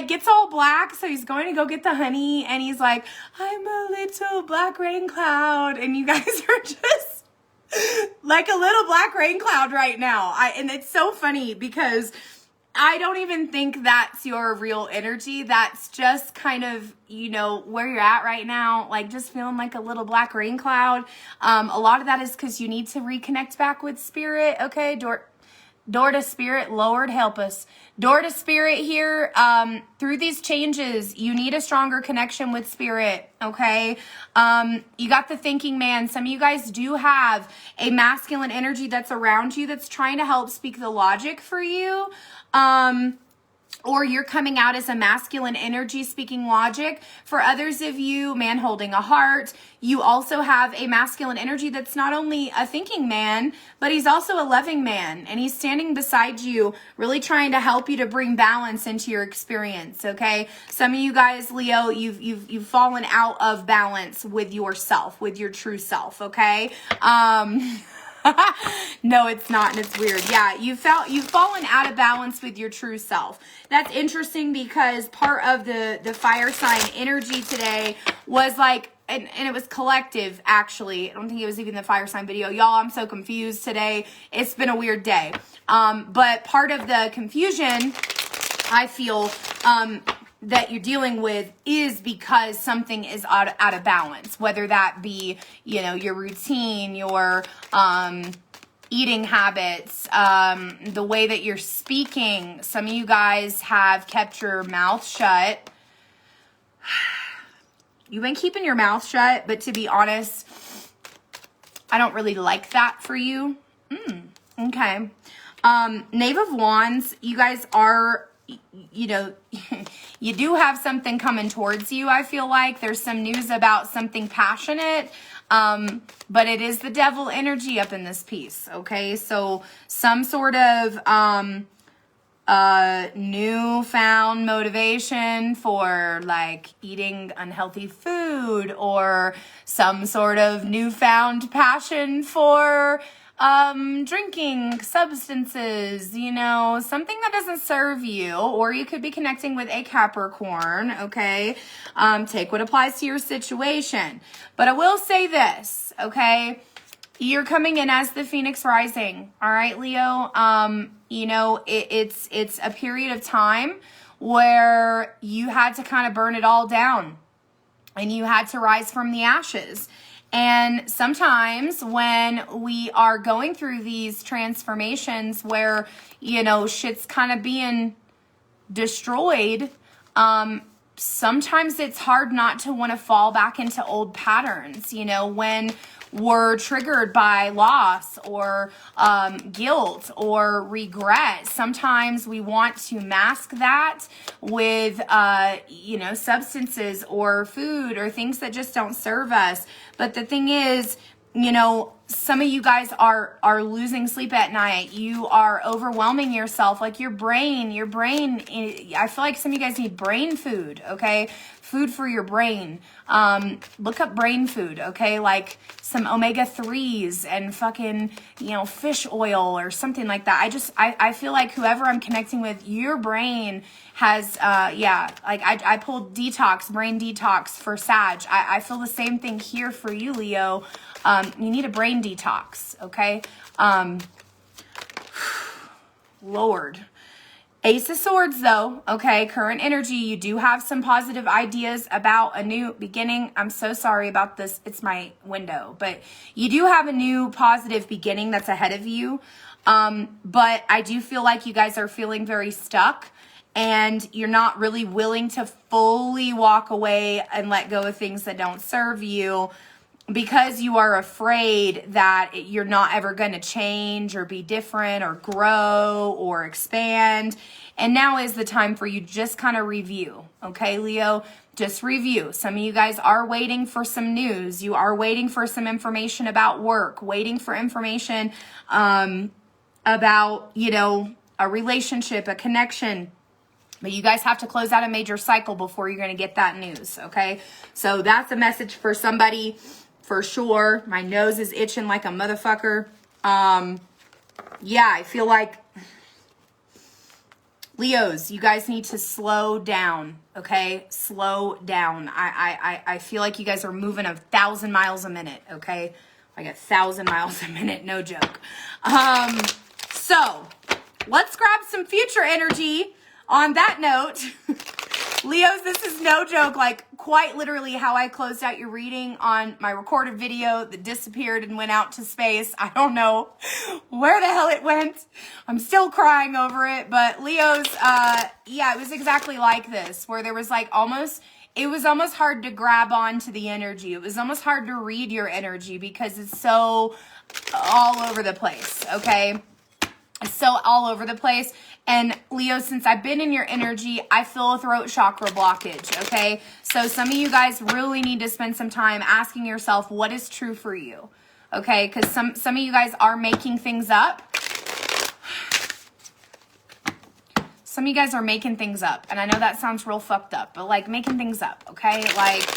gets all black, so he's going to go get the honey, and he's like, I'm a little black rain cloud, and you guys are just like a little black rain cloud right now. And it's so funny because I don't even think that's your real energy. That's just kind of, where you're at right now, like just feeling like a little black rain cloud. A lot of that is because you need to reconnect back with spirit. Okay, door to spirit, Lord help us. Door to spirit here. Through these changes, you need a stronger connection with spirit. Okay. You got the thinking man. Some of you guys do have a masculine energy that's around you that's trying to help speak the logic for you. Or you're coming out as a masculine energy speaking logic. For others of you, man holding a heart, you also have a masculine energy that's not only a thinking man, but he's also a loving man. And he's standing beside you, really trying to help you to bring balance into your experience, okay? Some of you guys, Leo, you've fallen out of balance with yourself, with your true self, okay? No, it's not, and it's weird. Yeah, you've fallen out of balance with your true self. That's interesting because part of the fire sign energy today was like, and it was collective, actually. I don't think it was even the fire sign video. Y'all, I'm so confused today. It's been a weird day. But part of the confusion, I feel, that you're dealing with is because something is out of balance, whether that be, your routine, your eating habits, the way that you're speaking. Some of you guys have kept your mouth shut. You've been keeping your mouth shut, but to be honest, I don't really like that for you. Okay. Knave of Wands, you guys are, you do have something coming towards you. I feel like there's some news about something passionate, but it is the devil energy up in this piece. Okay. So some sort of, newfound motivation for like eating unhealthy food, or some sort of newfound passion for drinking substances, something that doesn't serve you. Or you could be connecting with a Capricorn, okay? Take what applies to your situation. But I will say this, okay? You're coming in as the Phoenix rising, all right, Leo? It's a period of time where you had to kind of burn it all down and you had to rise from the ashes. And sometimes when we are going through these transformations where, shit's kind of being destroyed, sometimes it's hard not to want to fall back into old patterns, when we're triggered by loss or guilt or regret. Sometimes we want to mask that with, substances or food or things that just don't serve us. But the thing is, some of you guys are losing sleep at night. You are overwhelming yourself. Like your brain, I feel like some of you guys need brain food, okay? Food for your brain. Look up brain food, okay? Like some omega-3s and fucking, fish oil or something like that. I feel like whoever I'm connecting with, your brain has, I pulled brain detox for Sag. I feel the same thing here for you, Leo. You need a brain detox, okay? Lord. Ace of Swords, though, okay, current energy, you do have some positive ideas about a new beginning. I'm so sorry about this. It's my window. But you do have a new positive beginning that's ahead of you. But I do feel like you guys are feeling very stuck. And you're not really willing to fully walk away and let go of things that don't serve you. because you are afraid that you're not ever going to change or be different or grow or expand. And now is the time for you to just kind of review. Okay, Leo, just review. Some of you guys are waiting for some news. You are waiting for some information about work, waiting for information about, you know, a relationship, a connection. But you guys have to close out a major cycle before you're going to get that news, okay? So that's a message for somebody for sure. My nose is itching like a motherfucker. Yeah, I feel like Leos, you guys need to slow down, okay? Slow down. I feel like you guys are moving 1,000 miles a minute, okay? Like 1,000 miles a minute, no joke. So let's grab some future energy. On that note, Leos, this is no joke, like quite literally how I closed out your reading on my recorded video that disappeared and went out to space. I don't know where the hell it went. I'm still crying over it, but Leos, yeah, it was exactly like this, where there was like it was almost hard to grab onto the energy. It was almost hard to read your energy because it's so all over the place, okay? It's so all over the place. And Leo, since I've been in your energy, I feel a throat chakra blockage, okay? So some of you guys really need to spend some time asking yourself what is true for you, okay? Because some of you guys are making things up. Some of you guys are making things up. And I know that sounds real fucked up, but like making things up, okay? Like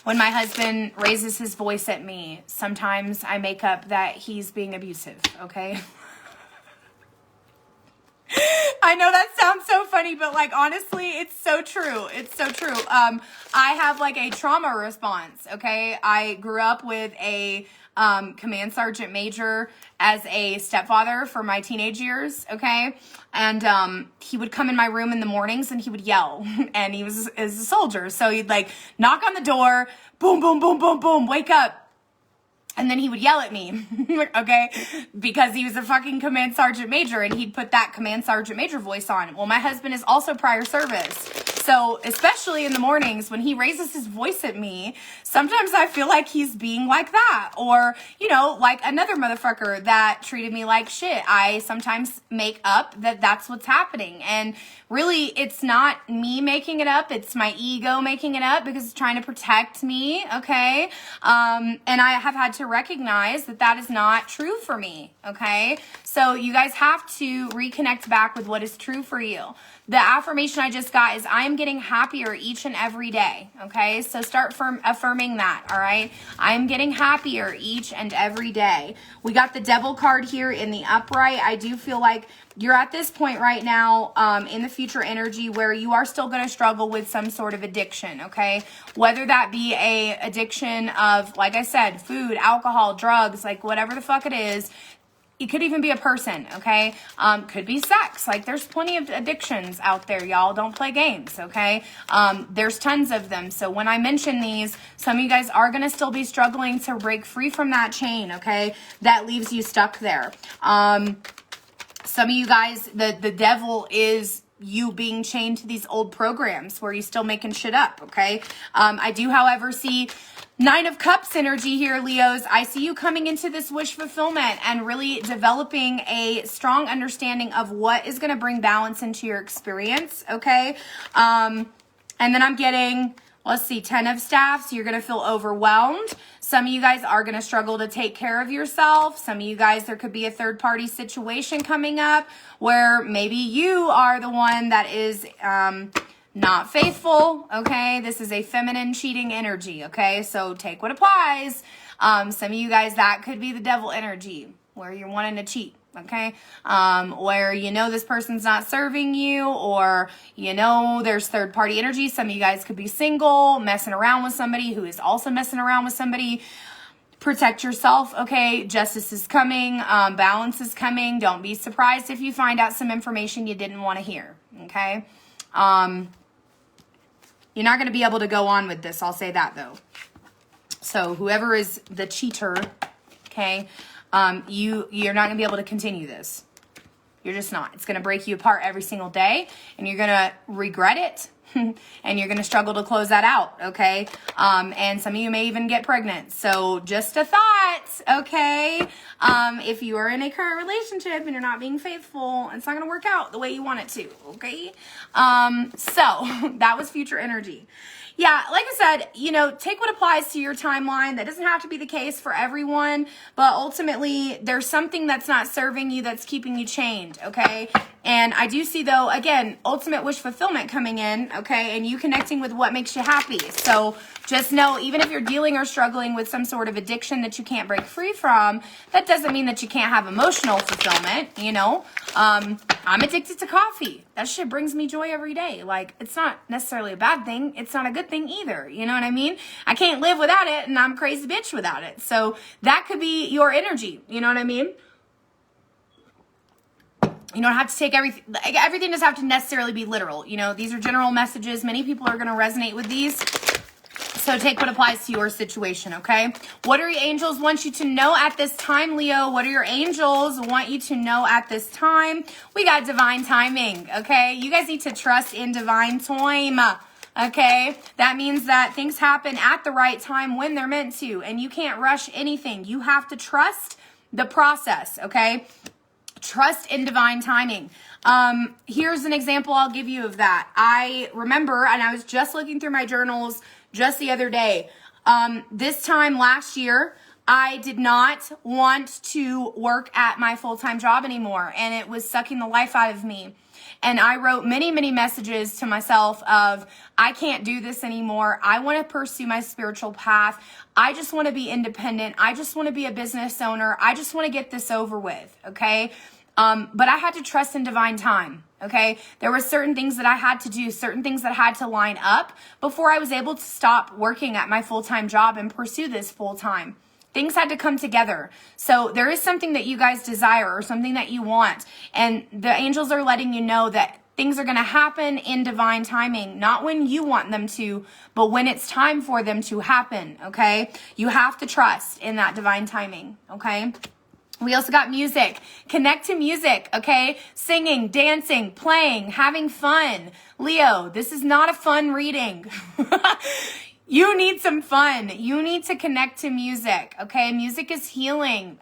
when my husband raises his voice at me, sometimes I make up that he's being abusive, okay? I know that sounds so funny, but like honestly, it's so true. It's so true. I have like a trauma response, okay? I grew up with a command sergeant major as a stepfather for my teenage years, okay? And he would come in my room in the mornings and he would yell, and he was a soldier. So he'd like knock on the door, boom, boom, boom, boom, boom, wake up. And then he would yell at me, okay, because he was a fucking command sergeant major and he'd put that command sergeant major voice on. Well, my husband is also prior service. So especially in the mornings when he raises his voice at me, sometimes I feel like he's being like that. Or, you know, like another motherfucker that treated me like shit. I sometimes make up that that's what's happening. And really, it's not me making it up. It's my ego making it up because it's trying to protect me, okay? And I have had to recognize that that is not true for me, okay? So you guys have to reconnect back with what is true for you. The affirmation I just got is I am getting happier each and every day, okay? So start affirming that, all right? I am getting happier each and every day. We got the Devil card here in the upright. I do feel like you're at this point right now in the future energy where you are still going to struggle with some sort of addiction, okay? Whether that be a addiction of, like I said, food, alcohol, drugs, like whatever the fuck it is. It could even be a person, okay? Could be sex. Like, there's plenty of addictions out there, y'all. Don't play games, okay? There's tons of them. So when I mention these, some of you guys are going to still be struggling to break free from that chain, okay? That leaves you stuck there. Some of you guys, the devil is you being chained to these old programs where you're still making shit up, okay? I do, however, see Nine of Cups energy here, Leos. I see you coming into this wish fulfillment and really developing a strong understanding of what is going to bring balance into your experience, okay? And then I'm getting, let's see, 10 of Staffs. You're going to feel overwhelmed. Some of you guys are going to struggle to take care of yourself. Some of you guys, there could be a third-party situation coming up where maybe you are the one that is not faithful, okay? This is a feminine cheating energy, okay? So take what applies. Some of you guys, that could be the devil energy where you're wanting to cheat, okay? Where you know this person's not serving you, or you know there's third-party energy. Some of you guys could be single, messing around with somebody who is also messing around with somebody. Protect yourself, okay? Justice is coming. Balance is coming. Don't be surprised if you find out some information you didn't want to hear, okay? You're not going to be able to go on with this. I'll say that, though. So whoever is the cheater, okay, you're not going to be able to continue this. You're just not. It's going to break you apart every single day, and you're going to regret it. and you're going to struggle to close that out, okay? And some of you may even get pregnant. So just a thought, okay? If you are in a current relationship and you're not being faithful, it's not going to work out the way you want it to, okay? So that was future energy. Yeah, like I said, you know, take what applies to your timeline. That doesn't have to be the case for everyone, but ultimately there's something that's not serving you that's keeping you chained, okay? And I do see, though, again, ultimate wish fulfillment coming in, okay, and you connecting with what makes you happy. So just know, even if you're dealing or struggling with some sort of addiction that you can't break free from, that doesn't mean that you can't have emotional fulfillment, you know? I'm addicted to coffee. That shit brings me joy every day. Like, it's not necessarily a bad thing. It's not a good thing either. You know what I mean? I can't live without it, and I'm a crazy bitch without it. So that could be your energy. You know what I mean? You don't have to take everything. Everything doesn't have to necessarily be literal. You know, these are general messages. Many people are going to resonate with these. So take what applies to your situation, okay? What do your angels want you to know at this time, Leo? What do your angels want you to know at this time? We got divine timing, okay? You guys need to trust in divine time, okay? That means that things happen at the right time when they're meant to, and you can't rush anything. You have to trust the process, okay? Trust in divine timing. Here's an example I'll give you of that. I remember, and I was just looking through my journals just the other day. This time last year, I did not want to work at my full-time job anymore, and it was sucking the life out of me. And I wrote many, many messages to myself of, I can't do this anymore. I want to pursue my spiritual path. I just want to be independent. I just want to be a business owner. I just want to get this over with, okay? But I had to trust in divine time, okay? There were certain things that I had to do, certain things that had to line up before I was able to stop working at my full-time job and pursue this full-time. Things had to come together. So there is something that you guys desire or something that you want. And the angels are letting you know that things are going to happen in divine timing, not when you want them to, but when it's time for them to happen, okay? You have to trust in that divine timing, okay? We also got music. Connect to music, okay? Singing, dancing, playing, having fun. Leo, this is not a fun reading. You need some fun. You need to connect to music, okay? Music is healing.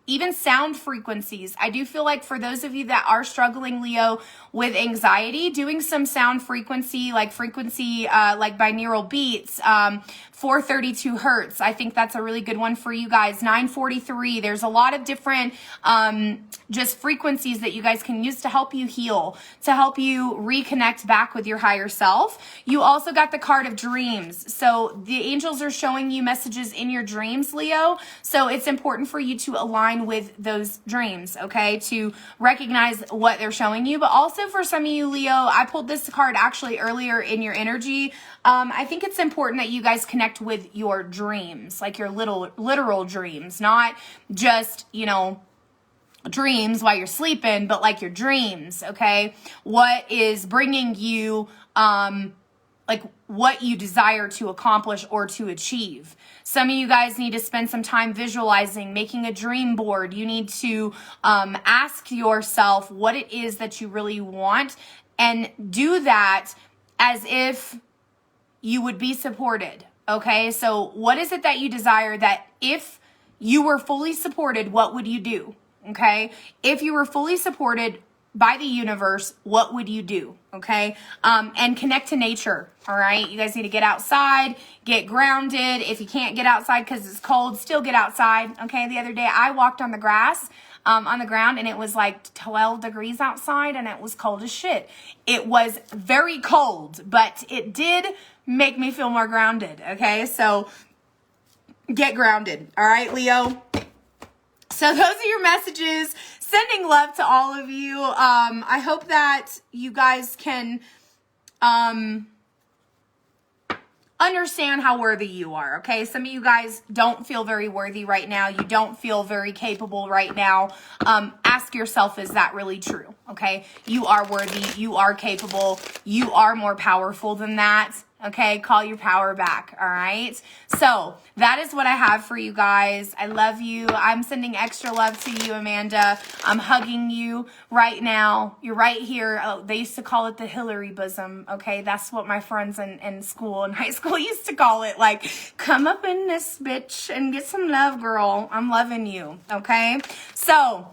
Even sound frequencies. I do feel like for those of you that are struggling, Leo, with anxiety, doing some sound frequency, like binaural beats, 432 hertz. I think that's a really good one for you guys. 943. There's a lot of different just frequencies that you guys can use to help you heal, to help you reconnect back with your higher self. You also got the card of dreams. So the angels are showing you messages in your dreams, Leo. So it's important for you to align with those dreams, okay? To recognize what they're showing you. But also for some of you, Leo, I pulled this card actually earlier in your energy. I think it's important that you guys connect with your dreams, like your literal dreams, not just, you know, dreams while you're sleeping, but like your dreams, okay? What is bringing you, like what you desire to accomplish or to achieve. Some of you guys need to spend some time visualizing, making a dream board. You need to ask yourself what it is that you really want and do that as if you would be supported, okay? So what is it that you desire that if you were fully supported, what would you do, okay? If you were fully supported by the universe, what would you do, okay? And connect to nature, all right? You guys need to get outside, get grounded. If you can't get outside because it's cold, still get outside, okay? The other day, I walked on the grass, on the ground, and it was like 12 degrees outside, and it was cold as shit. It was very cold, but it did make me feel more grounded, okay? So get grounded, all right, Leo? So those are your messages. Sending love to all of you. I hope that you guys can understand how worthy you are, okay? Some of you guys don't feel very worthy right now. You don't feel very capable right now. Ask yourself, is that really true, okay? You are worthy. You are capable. You are more powerful than that, Okay, call your power back, all right? So that is what I have for you guys. I love you. I'm sending extra love to you, Amanda. I'm hugging you right now. You're right here. Oh, they used to call it the Hillary bosom, okay? That's what my friends in school, in high school, used to call it. Like, come up in this bitch and get some love, girl. I'm loving you, okay? So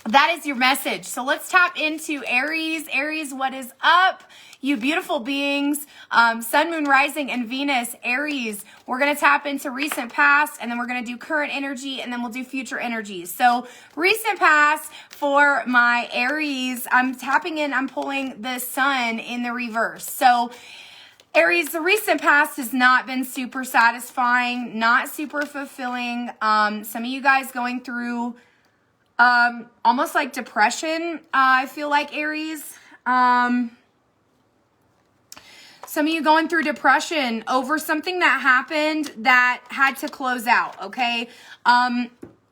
that is your message. So let's tap into Aries. Aries, what is up? You beautiful beings, Sun, Moon, Rising, and Venus, Aries. We're going to tap into recent past, and then we're going to do current energy, and then we'll do future energies. So recent past for my Aries, I'm tapping in, I'm pulling the Sun in the reverse. So Aries, the recent past has not been super satisfying, not super fulfilling. Some of you guys going through almost like depression, I feel like, Aries. Some of you going through depression over something that happened that had to close out, okay?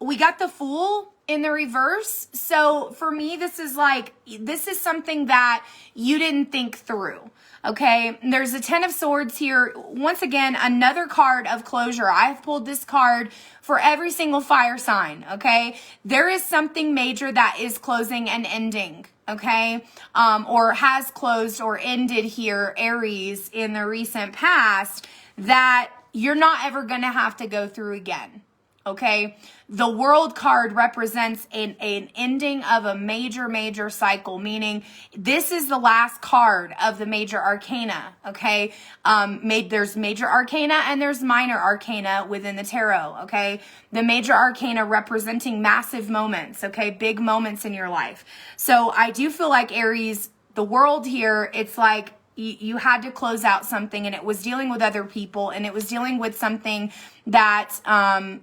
We got the Fool in the reverse. So for me, this is something that you didn't think through. Okay, there's a 10 of Swords here. Once again, another card of closure. I've pulled this card for every single fire sign, okay? There is something major that is closing and ending, okay? Or has closed or ended here, Aries, in the recent past that you're not ever going to have to go through again. Okay, the World card represents an ending of a major cycle, meaning this is the last card of the major arcana. Okay, there's major arcana and there's minor arcana within the tarot. Okay, the major arcana representing massive moments. Okay, big moments in your life. So I do feel like Aries, the World here, it's like you had to close out something, and it was dealing with other people, and it was dealing with something that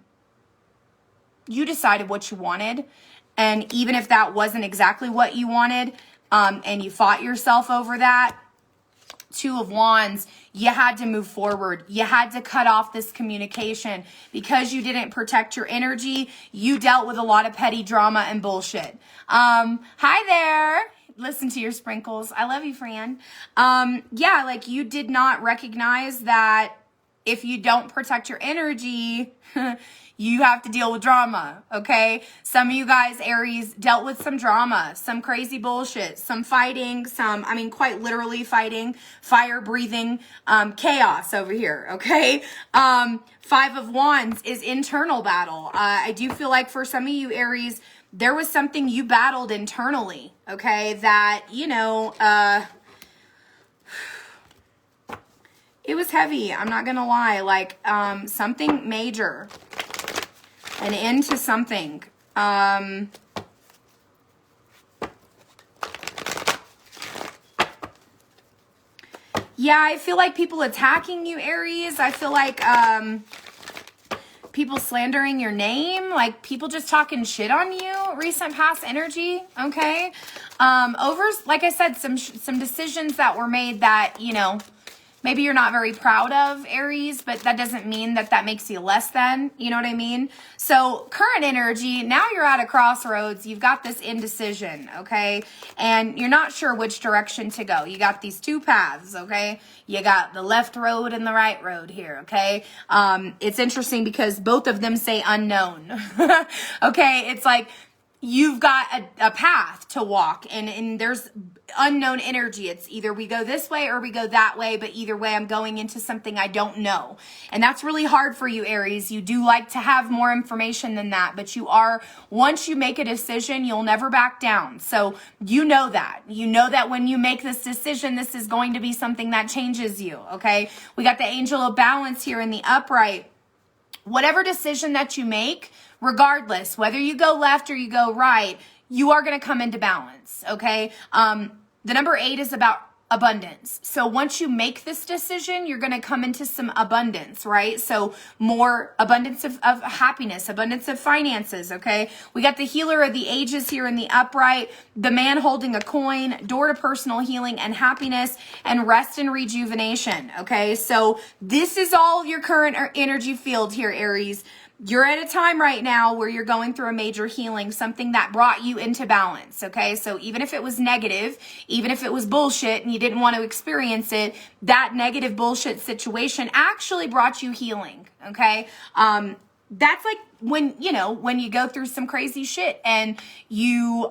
you decided what you wanted, and even if that wasn't exactly what you wanted, and you fought yourself over that, 2 of Wands, you had to move forward. You had to cut off this communication because you didn't protect your energy. You dealt with a lot of petty drama and bullshit. Hi there. Listen to your sprinkles. I love you, Fran. Yeah, like you did not recognize that if you don't protect your energy, you have to deal with drama, okay? Some of you guys, Aries, dealt with some drama, some crazy bullshit, some fighting, quite literally fighting, fire-breathing, chaos over here, okay? 5 of Wands is internal battle. I do feel like for some of you, Aries, there was something you battled internally, okay? That, it was heavy. I'm not going to lie. Like, something major. An end to something. Yeah, I feel like people attacking you, Aries. I feel like people slandering your name. Like people just talking shit on you. Recent past energy, okay? Over, like I said, some decisions that were made that, maybe you're not very proud of, Aries, but that doesn't mean that makes you less than, you know what I mean? So current energy, now you're at a crossroads. You've got this indecision, okay? And you're not sure which direction to go. You got these 2 paths, okay? You got the left road and the right road here, okay? It's interesting because both of them say unknown, okay? It's like you've got a path to walk, and there's unknown energy. It's either we go this way or we go that way, but either way I'm going into something I don't know. And that's really hard for you, Aries. You do like to have more information than that, but once you make a decision, you'll never back down. So you know that when you make this decision, this is going to be something that changes you, okay? We got the Angel of Balance here in the upright. Whatever decision that you make, regardless, whether you go left or you go right, you are going to come into balance, okay? The number 8 is about abundance. So once you make this decision, you're going to come into some abundance, right? So more abundance of happiness, abundance of finances, okay? We got the Healer of the Ages here in the upright, the man holding a coin, door to personal healing and happiness, and rest and rejuvenation, okay? So this is all your current energy field here, Aries. you're at a time right now where you're going through a major healing, something that brought you into balance, okay? So even if it was negative, even if it was bullshit and you didn't want to experience it, that negative bullshit situation actually brought you healing, okay? That's like when, you know, when you go through some crazy shit and you,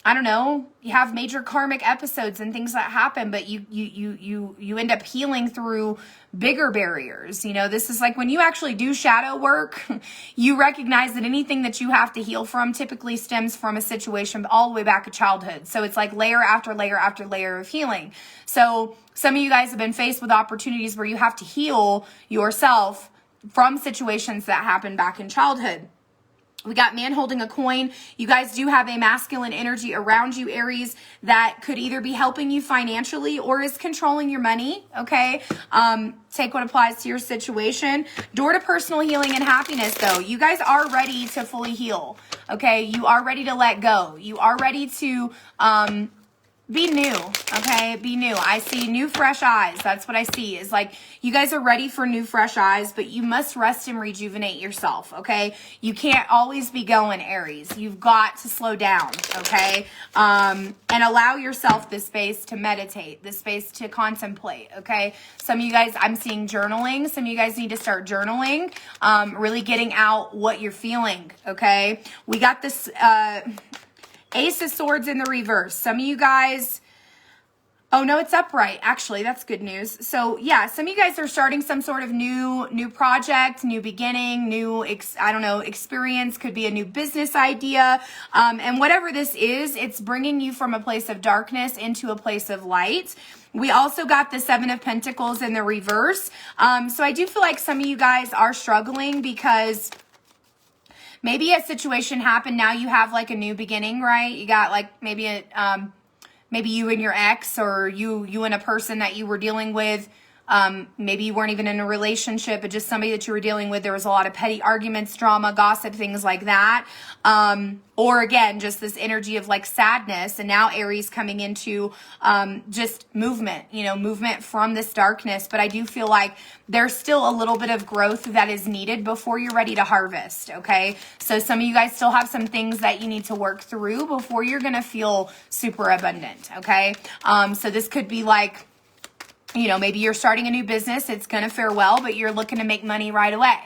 I don't know, you have major karmic episodes and things that happen, but you end up healing through bigger barriers. You know, this is like when you actually do shadow work, you recognize that anything that you have to heal from typically stems from a situation all the way back to childhood. So it's like layer after layer after layer of healing. So some of you guys have been faced with opportunities where you have to heal yourself from situations that happened back in childhood. We got man holding a coin. You guys do have a masculine energy around you, Aries, that could either be helping you financially or is controlling your money, okay? Take what applies to your situation. Door to personal healing and happiness, though. You guys are ready to fully heal, okay? You are ready to let go. You are ready to be new, okay? Be new. I see new, fresh eyes. That's what I see is like you guys are ready for new, fresh eyes, but you must rest and rejuvenate yourself, okay? You can't always be going, Aries. You've got to slow down, okay? And allow yourself this space to meditate, this space to contemplate, okay? Some of you guys, I'm seeing journaling. Some of you guys need to start journaling, really getting out what you're feeling, okay? We got this... Ace of Swords in the reverse. Some of you guys, oh no, it's upright. Actually, that's good news. So yeah, some of you guys are starting some sort of new project, new beginning, new, I don't know, experience. Could be a new business idea. And whatever this is, it's bringing you from a place of darkness into a place of light. We also got the Seven of Pentacles in the reverse. So I do feel like some of you guys are struggling because maybe a situation happened. Now you have like a new beginning, right? You got like maybe maybe you and your ex, or you and a person that you were dealing with. Maybe you weren't even in a relationship, but just somebody that you were dealing with. There was a lot of petty arguments, drama, gossip, things like that. Or again, just this energy of like sadness. And now Aries coming into just movement, you know, movement from this darkness. But I do feel like there's still a little bit of growth that is needed before you're ready to harvest, okay? So some of you guys still have some things that you need to work through before you're going to feel super abundant, okay? So this could be like, you know, maybe you're starting a new business. It's going to fare well, but you're looking to make money right away.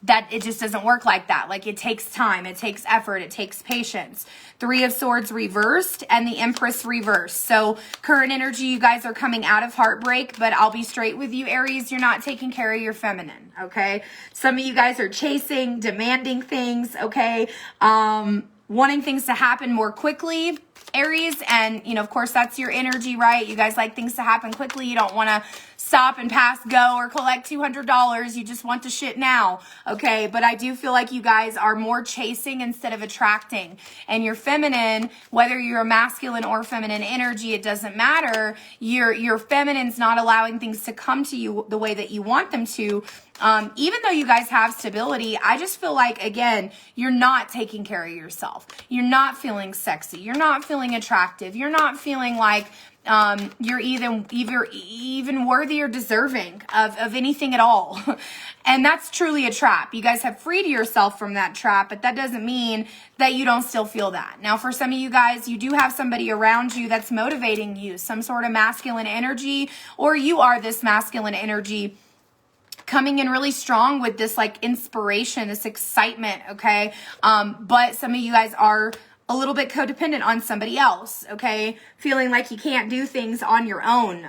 That it just doesn't work like that. Like it takes time, it takes effort, it takes patience. Three of Swords reversed and the Empress reversed. So current energy, you guys are coming out of heartbreak, but I'll be straight with you, Aries. You're not taking care of your feminine, okay? Some of you guys are chasing, demanding things, okay? Wanting things to happen more quickly, Aries, and you know, of course, that's your energy, right? You guys like things to happen quickly. You don't want to stop and pass go or collect $200. You just want the shit now, okay? But I do feel like you guys are more chasing instead of attracting. And your feminine, whether you're a masculine or feminine energy, it doesn't matter. Your feminine's not allowing things to come to you the way that you want them to. Even though you guys have stability, I just feel like, again, you're not taking care of yourself. You're not feeling sexy. You're not feeling attractive. You're not feeling like you're even worthy or deserving of anything at all. And that's truly a trap. You guys have freed yourself from that trap, but that doesn't mean that you don't still feel that. Now, for some of you guys, you do have somebody around you that's motivating you, some sort of masculine energy, or you are this masculine energy coming in really strong with this like inspiration, this excitement, okay? But some of you guys are a little bit codependent on somebody else, okay? Feeling like you can't do things on your own.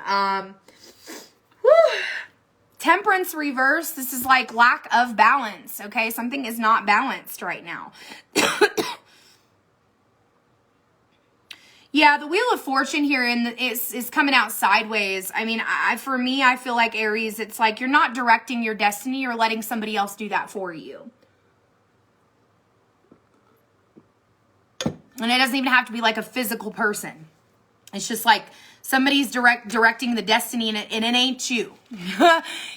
Temperance reverse, this is like lack of balance, okay? Something is not balanced right now. Yeah, the Wheel of Fortune here is coming out sideways. I mean, for me, I feel like Aries, it's like you're not directing your destiny, you're letting somebody else do that for you. And it doesn't even have to be like a physical person. It's just like somebody's directing the destiny and it ain't you.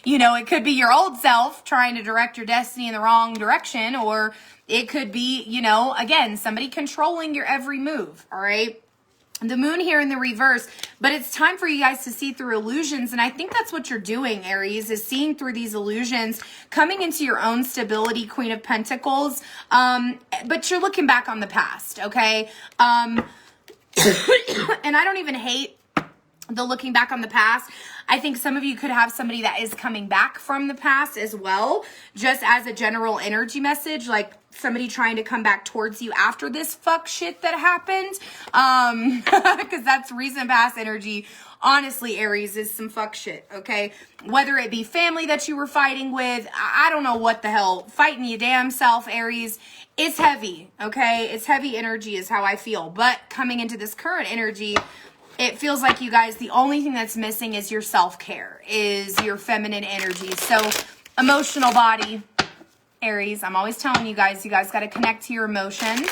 You know, it could be your old self trying to direct your destiny in the wrong direction, or it could be, you know, again, somebody controlling your every move, all right? the moon here in the reverse, but it's time for you guys to see through illusions. And I think that's what you're doing, Aries, is seeing through these illusions, coming into your own stability, Queen of Pentacles. But you're looking back on the past, okay? And I don't even hate the looking back on the past. I think some of you could have somebody that is coming back from the past as well, just as a general energy message, like somebody trying to come back towards you after this fuck shit that happened. Because that's recent past energy. Honestly, Aries, is some fuck shit, okay? Whether it be family that you were fighting with, I don't know what the hell, fighting your damn self, Aries. It's heavy, okay? It's heavy energy is how I feel. But coming into this current energy, it feels like you guys, the only thing that's missing is your self-care, is your feminine energy. So emotional body, Aries, I'm always telling you guys got to connect to your emotions.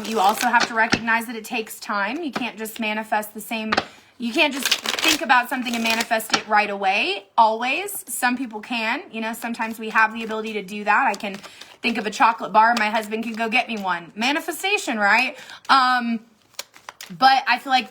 You also have to recognize that it takes time. You can't just manifest the same, you can't just think about something and manifest it right away, always. Some people can, you know, sometimes we have the ability to do that. I can think of a chocolate bar, my husband can go get me one. Manifestation, right? But I feel like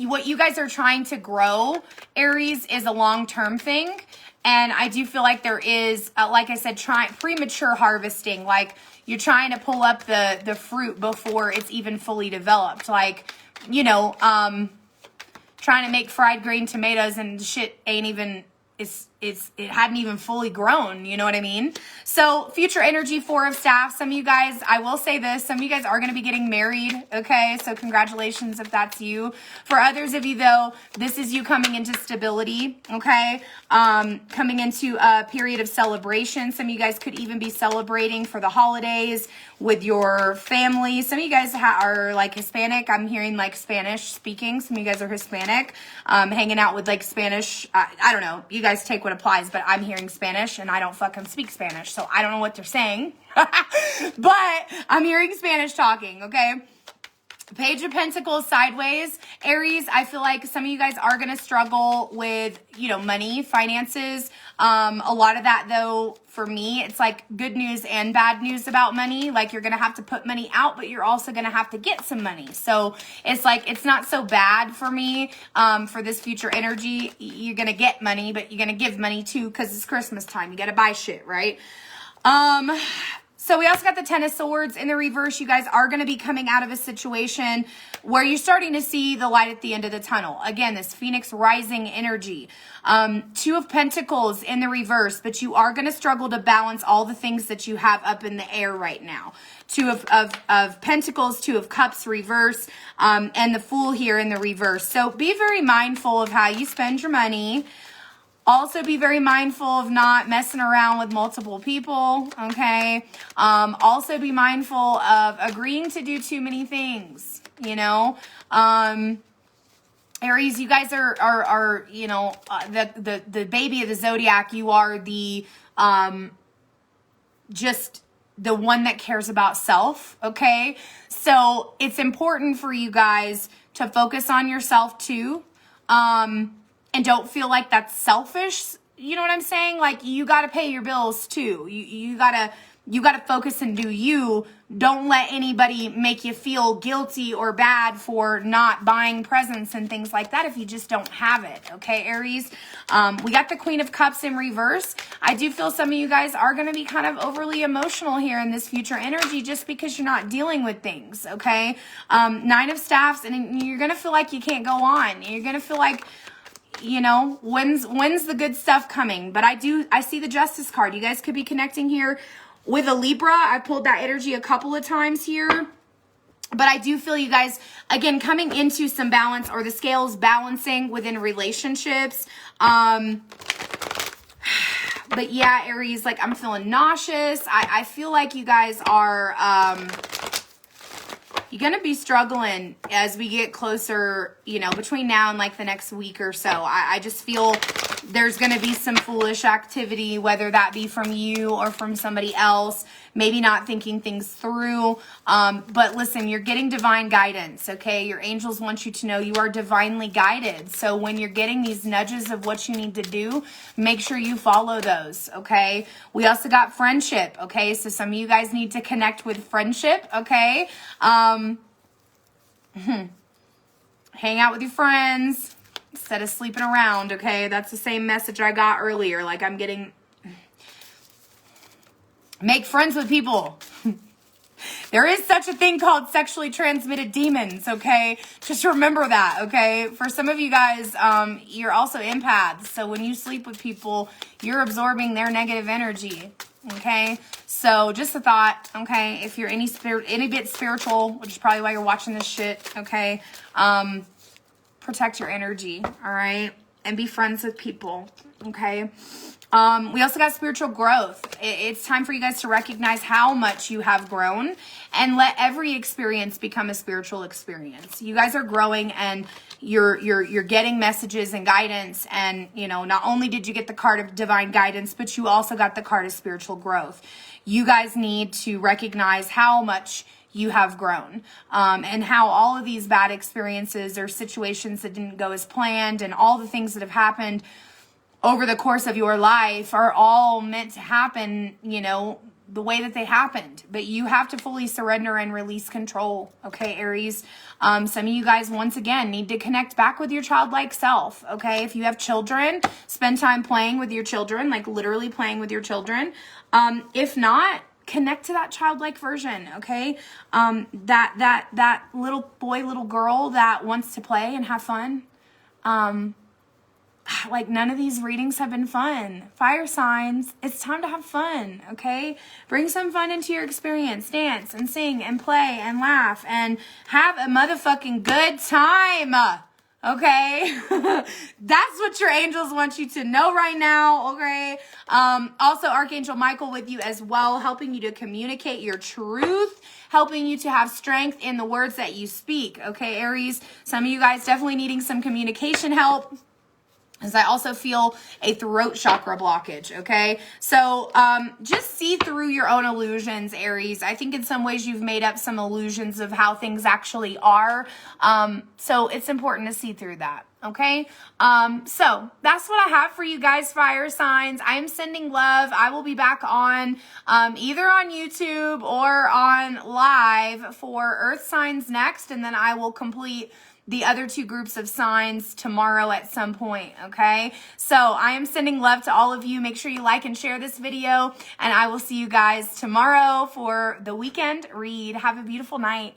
what you guys are trying to grow, Aries, is a long-term thing. And I do feel like there is, like I said, premature harvesting. Like you're trying to pull up the fruit before it's even fully developed. Like, you know, trying to make fried green tomatoes and shit ain't even, it hadn't even fully grown, you know what I mean? So future energy, 4 of Staff. Some of you guys, I will say this, some of you guys are going to be getting married, okay? So congratulations if that's you. For others of you though, this is you coming into stability, okay? Coming into a period of celebration. Some of you guys could even be celebrating for the holidays with your family. Some of you guys are like Hispanic. I'm hearing like Spanish speaking. Some of you guys are Hispanic, hanging out with like Spanish. I don't know. You guys take what applies, but I'm hearing Spanish and I don't fucking speak Spanish. So I don't know what they're saying, but I'm hearing Spanish talking. Okay. Page of Pentacles sideways. Aries, I feel like some of you guys are going to struggle with, you know, money, finances. A lot of that though, for me, it's like good news and bad news about money. Like you're going to have to put money out, but you're also going to have to get some money. So it's like, it's not so bad for me, for this future energy. You're going to get money, but you're going to give money too, because it's Christmas time. You got to buy shit, right? So we also got the Ten of Swords in the reverse. You guys are going to be coming out of a situation where you're starting to see the light at the end of the tunnel. Again, this Phoenix rising energy. 2 of Pentacles in the reverse, but you are going to struggle to balance all the things that you have up in the air right now. 2 of Pentacles, 2 of Cups reverse, and the Fool here in the reverse. So be very mindful of how you spend your money. Also be very mindful of not messing around with multiple people, okay? Also be mindful of agreeing to do too many things, you know? Aries, you guys are you know, the baby of the zodiac. You are the, just the one that cares about self, okay? So it's important for you guys to focus on yourself too. And don't feel like that's selfish. You know what I'm saying? Like you got to pay your bills too. You got to focus and do you. Don't let anybody make you feel guilty or bad for not buying presents and things like that if you just don't have it. Okay, Aries? We got the Queen of Cups in reverse. I do feel some of you guys are going to be kind of overly emotional here in this future energy just because you're not dealing with things. Okay? 9 of Staffs, and you're going to feel like you can't go on. You're going to feel like, you know, when's the good stuff coming? But I see the Justice card. You guys could be connecting here with a Libra. I pulled that energy a couple of times here. But I do feel you guys, again, coming into some balance, or the scales balancing within relationships. But yeah, Aries, like I'm feeling nauseous. I feel like you guys are, you're going to be struggling as we get closer, you know, between now and like the next week or so. I just feel there's going to be some foolish activity, whether that be from you or from somebody else, maybe not thinking things through. But listen, you're getting divine guidance, okay? Your angels want you to know you are divinely guided. So when you're getting these nudges of what you need to do, make sure you follow those, okay? We also got friendship, okay? So some of you guys need to connect with friendship, okay? Hang out with your friends instead of sleeping around, okay? That's the same message I got earlier. Like, I'm getting... Make friends with people. There is such a thing called sexually transmitted demons, okay? Just remember that, okay? For some of you guys, you're also empaths. So when you sleep with people, you're absorbing their negative energy, okay? So just a thought, okay? If you're any bit spiritual, which is probably why you're watching this shit, okay? Protect your energy, all right? And be friends with people, okay? We also got spiritual growth. It's time for you guys to recognize how much you have grown and let every experience become a spiritual experience. You guys are growing and you're getting messages and guidance. And, you know, not only did you get the card of divine guidance, but you also got the card of spiritual growth. You guys need to recognize how much you have grown, and how all of these bad experiences or situations that didn't go as planned and all the things that have happened over the course of your life are all meant to happen, you know, the way that they happened. But you have to fully surrender and release control, okay, Aries? Some of you guys, once again, need to connect back with your childlike self, okay? If you have children, spend time playing with your children, like literally playing with your children. If not, connect to that childlike version, okay? That little boy, little girl that wants to play and have fun. Like, none of these readings have been fun. Fire signs, it's time to have fun, okay? Bring some fun into your experience. Dance and sing and play and laugh and have a motherfucking good time, okay? That's what your angels want you to know right now, okay? Also, Archangel Michael with you as well, helping you to communicate your truth, helping you to have strength in the words that you speak, okay, Aries? Some of you guys definitely needing some communication help, as I also feel a throat chakra blockage, okay? So just see through your own illusions, Aries. I think in some ways you've made up some illusions of how things actually are. So it's important to see through that, okay? So that's what I have for you guys, fire signs. I am sending love. I will be back on either on YouTube or on live for Earth signs next, and then I will complete the other two groups of signs tomorrow at some point, okay? So I am sending love to all of you. Make sure you like and share this video, and I will see you guys tomorrow for the weekend read. Have a beautiful night.